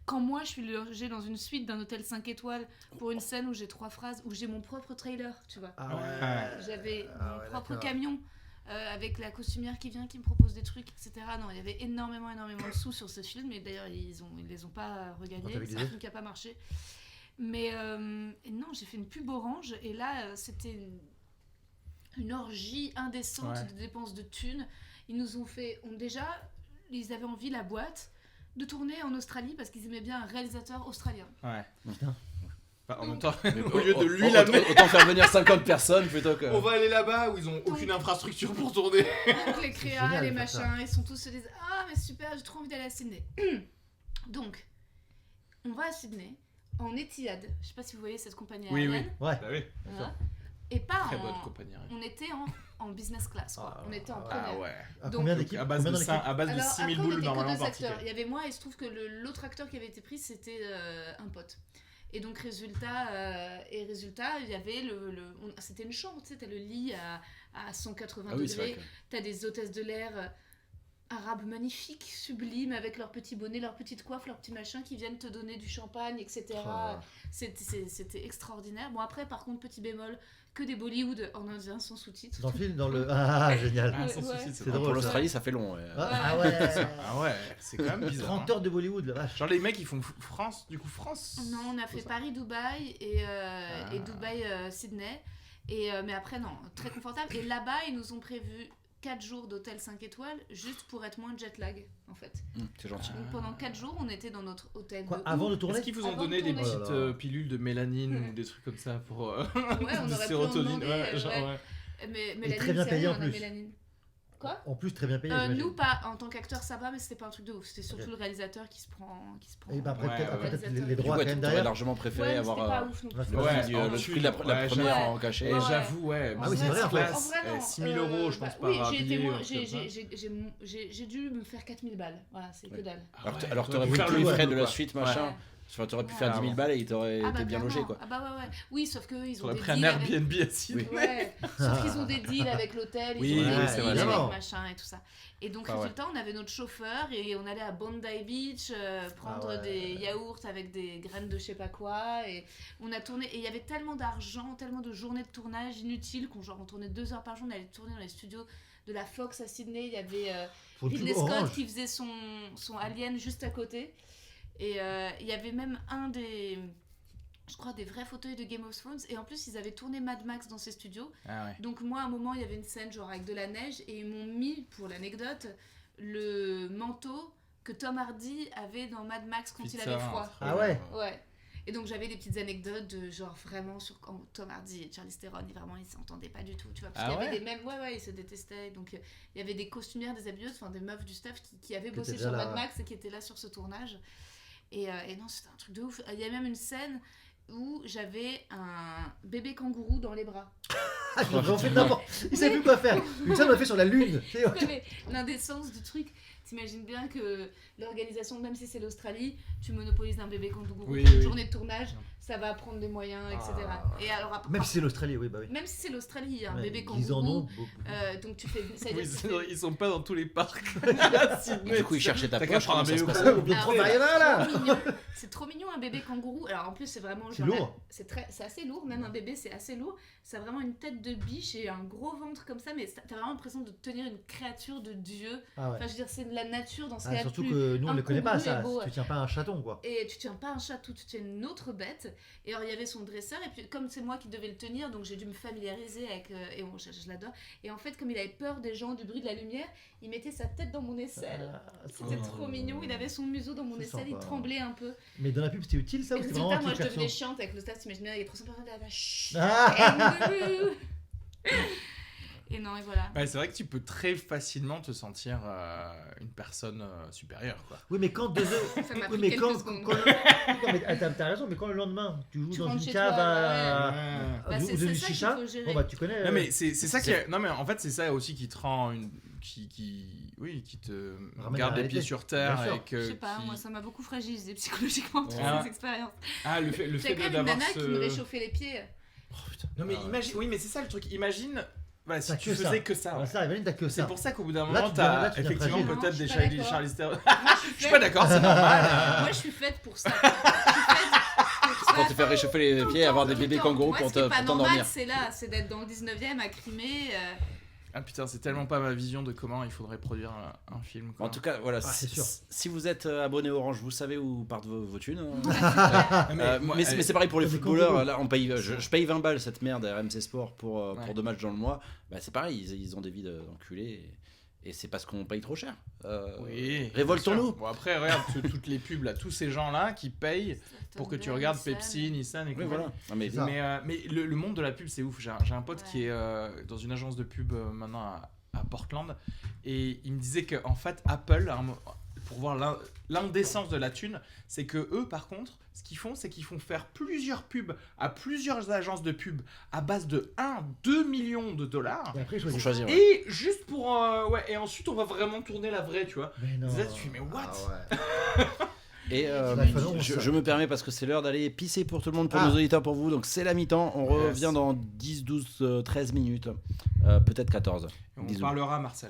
quand moi je suis logée dans une suite d'un hôtel 5 étoiles pour une scène où j'ai 3 phrases, où j'ai mon propre trailer, tu vois. Ah ouais. J'avais Ah mon ouais, propre d'accord. camion. Avec la costumière qui vient, qui me propose des trucs, etc. Non, il y avait énormément de sous sur ce film, et d'ailleurs ils les ont pas regagnés, Rentabilisé. c'est un film qui a pas marché. Mais non, j'ai fait une pub Orange, et là c'était une orgie indécente Ouais. de dépenses de thunes. Ils nous ont fait, ils avaient envie, la boîte, de tourner en Australie parce qu'ils aimaient bien un réalisateur australien. Ouais. Putain. Enfin, en même temps, Mais au lieu de lui autant- l'amener, autant faire venir 50 personnes plutôt que. on va aller là-bas où ils ont aucune infrastructure pour tourner. Donc les créas, génial les de faire ça. machins, ils sont tous se disent ah mais super, j'ai trop envie d'aller à Sydney. Donc on va à Sydney en Etihad. Je sais pas si vous voyez cette compagnie Oui, aérienne. Ouais. Bah oui, Voilà. Et pas très en. bonne compagnie. On était en business class. Quoi. Ah, on était en ouais. première. Ah ouais. À Donc, combien donc, d'équipes? À base Combien de dans l'équipe? 5 Alors 6 après 000 on boules était que normalement 2 par acteurs. ticket. Il y avait moi et il se trouve que l'autre acteur qui avait été pris c'était un pote. Et donc résultat, il y avait c'était une chambre, tu sais, t'as le lit à 180 Ah oui, c'est vrai degrés, que- t'as des hôtesses de l'air arabes magnifiques, sublimes, avec leurs petits bonnets, leurs petites coiffes, leurs petits machins qui viennent te donner du champagne, etc. Oh. C'était extraordinaire. Bon après, par contre, petit bémol, que des Bollywood en indien sans sous-titres. Dans le film, dans le. Ah, génial. Ah, sans Ouais. souci, C'est c'est drôle. Pour ça. l'Australie ça fait long. Ouais. Ah ouais. Ah ouais, c'est quand même bizarre. 30 heures de Bollywood, la vache. Genre les mecs ils font France, du coup France. Non, on a fait ça. Paris-Dubaï et Ah. Dubaï-Sydney. Mais après, non, très confortable. Et là-bas, ils nous ont prévu 4 jours d'hôtel 5 étoiles juste pour être moins de jet lag, en fait. C'est gentil. Donc pendant 4 jours, on était dans notre hôtel. Quoi, de avant ouf. de tourner? Est-ce qu'ils vous ont Avant de donné des tourner. petites Oh là là. pilules de mélanine ou des trucs comme ça pour Ouais, on de aurait pu en sérotonine, demander, ouais, genre, ouais. ouais. Mais mélanine, très bien c'est payé rien, en la plus. mélanine. Quoi En plus, très bien payé. j'imagine. Nous, pas en tant qu'acteur, ça va, mais c'était pas un truc de ouf. C'était surtout Ok. le réalisateur qui se prend. Et bah après, Ouais, peut-être ouais. après, les Du coup, droits quand ouais, même t'aurais derrière. largement préféré Ouais, avoir c'était pas ouf non plus. Ouais, c'est le vrai. prix en le thune, prix de la ouais, première j'avoue. en cachet. Et Ouais. j'avoue, ouais. Ah oui, c'est vrai, en fait. 6 000 euros, je pense, par Oui, j'ai été billet, moins. un truc comme ça. J'ai dû me faire 4000 balles. Voilà, c'est que Ouais. dalle. Alors t'aurais pu pris faire tous le les double, frais de la quoi. suite, Ouais. machin. Ouais. Enfin, t'aurais pu Ouais. faire 10 000 balles et il t'aurait Ah bah été bien logé, clairement. quoi. Ah bah ouais. Oui, sauf qu'eux, ils ont T'aurais des pris un deals avec... Airbnb à Sydney. Ouais, sauf qu'ils ont des deals avec l'hôtel, Oui, ils ont des oui, deals c'est vrai, avec évidemment. machin et tout ça. Et donc, Ah ouais. résultat, on avait notre chauffeur et on allait à Bondi Beach prendre Ah ouais. des yaourts avec des graines de je sais pas quoi. Et on a tourné, et il y avait tellement d'argent, tellement de journées de tournage inutiles qu'on on tournait 2 heures par jour, on allait tourner dans les studios de la Fox à Sydney. Il y avait Pour le Ridley tube Scott orange. qui faisait son Alien juste à côté. Et il y avait même un des... Je crois des vrais fauteuils de Game of Thrones, et en plus ils avaient tourné Mad Max dans ces studios. Ah ouais. Donc moi à un moment il y avait une scène genre avec de la neige et ils m'ont mis, pour l'anecdote, le manteau que Tom Hardy avait dans Mad Max quand il avait froid. Ah ouais. Ouais. Et donc j'avais des petites anecdotes de genre vraiment sur quand Tom Hardy et Charlize Theron, ils s'entendaient pas du tout, tu vois, parce Ah qu'il y avait ouais des mêmes, ouais, ils se détestaient. Donc il y avait des costumières, des habilleuses, enfin des meufs du staff qui avaient Qui bossé étaient sur déjà Mad là. Max et qui étaient là sur ce tournage. Et non, c'était un truc de ouf. Il y a même une scène où j'avais un bébé kangourou dans les bras. Ah, ils ont vraiment fait n'importe. Ils savaient plus quoi faire. Une scène, on l'a fait sur la lune. Tu sais, Ouais, mais l'indécence du truc, t'imagines bien que l'organisation, même si c'est l'Australie, tu monopolises un bébé kangourou Oui, pour une oui. journée de tournage, ça va prendre des moyens, etc. Ah. Et alors après, Même si c'est l'Australie, oui, bah oui. même si c'est l'Australie, il y a un Ouais, bébé ils en ont kangourou, beaucoup. donc tu fais... c'est-à-dire Oui, que tu fais- ils sont pas dans tous les parcs. Du coup, il cherchait ta T'as qu'à poche, prendre un comment ça se bébé passe Ça, ou bien prendre Mariana là. trop mignon. C'est trop mignon un bébé kangourou. Alors en plus c'est vraiment C'est genre, lourd. c'est assez lourd, même un bébé c'est assez lourd. Ça a vraiment une tête de biche et un gros ventre comme ça, mais t'as vraiment l'impression de tenir une créature de Dieu. Ah ouais. Enfin je veux dire c'est de la nature dans ce Ah, cas-là. surtout plus. que nous on un ne le connaît pas kangourou ça. est beau. Tu tiens pas un chaton quoi. Et tu tiens pas un chatou, tu tiens une autre bête. Et alors il y avait son dresseur, et puis comme c'est moi qui devais le tenir, donc j'ai dû me familiariser avec. Et bon, je l'adore. Et en fait, comme il avait peur des gens, du bruit, de la lumière, il mettait sa tête dans mon aisselle. Ah, C'était Oh. trop mignon, il avait son museau dans mon C'est aisselle, il sympa. tremblait un peu. Mais dans la pub c'était utile ça Et ou c'était résultat, vraiment moi je perso devenais chiante avec le staff, t'imagines bien, il y a 300 personnes là-bas. Chut. Ah. Et non, et voilà. Ouais, c'est vrai que tu peux très facilement te sentir une personne supérieure, quoi. Oui mais quand 2 heures. Ça m'a Oui pris mais quelques quand. secondes. Non, mais t'as raison mais quand le lendemain tu joues Tu dans rentres une chez cave toi, à. Bah, Ou c'est de ça qu'il chicha. faut gérer. Bon bah tu connais. Non mais c'est ça qui est... Non mais en fait c'est ça aussi qui te rend une... qui te Ramène garde à la les pieds réalité. sur terre Bien sûr. et que... Je sais pas, qui- moi ça m'a beaucoup fragilisé psychologiquement toutes Ah. ces expériences. Ah le fait J'ai quand même une d'avoir nana ce... qui me réchauffait les pieds. Non mais Ah ouais. imagine... Oui mais c'est ça le truc, imagine... Voilà, si T'as tu que faisais ça. que ça, Ah, ouais. ça, Evaline, t'as que C'est ça. pour ça qu'au bout d'un Là, moment, tu deviens- là, t'as tu deviens effectivement fragile. peut-être Non, des je suis pas d'accord. Charlize Theron. Moi, Je suis pas d'accord, c'est normal. Moi je suis faite pour ça. Je suis faite pour Pour ça. te faire réchauffer les pieds et avoir des Tout le bébés temps. kangourous Moi, pour ce qui est pas t'endormir. normal, c'est là, c'est d'être dans le 19ème à Crimée. Ah putain, c'est tellement pas ma vision de comment il faudrait produire un film. quoi. En tout cas, voilà, Ah, c'est sûr. si vous êtes abonné Orange, vous savez où partent vos thunes. Hein. Ah, moi, Mais c'est pareil pour les les footballeurs. kangourous. Là, on paye, je paye 20 balles cette merde à RMC Sport pour Ouais. 2 matchs dans le mois. Bah, c'est pareil, ils ont des vies d'enculés. Et c'est parce qu'on paye trop cher. Oui. Révoltons-nous. bien sûr. Bon après, regarde toutes les pubs là, tous ces gens là qui payent pour que tu regardes Pepsi, Nissan et Oui, compagnie. voilà. Non, mais C'est ça. Mais le monde de la pub, c'est ouf. J'ai un pote Ouais. qui est dans une agence de pub maintenant à Portland et il me disait que en fait Apple, pour voir l'indécence de la thune, c'est que eux par contre, ce qu'ils font, c'est qu'ils font faire plusieurs pubs à plusieurs agences de pub à base de 1-2 millions de dollars. Et après, je pour choisis. choisir. Ouais. Et juste pour ouais, et ensuite on va vraiment tourner la vraie, tu vois. Mais non. Là, tu fais, mais what Ah ouais. Et La phalange. je me permets parce que c'est l'heure d'aller pisser pour tout le monde, pour Ah. nos auditeurs, pour vous. Donc c'est la mi-temps. On Yes. revient dans 10, 12, 13 minutes. Peut-être 14. On Bisous. parlera, Marcel.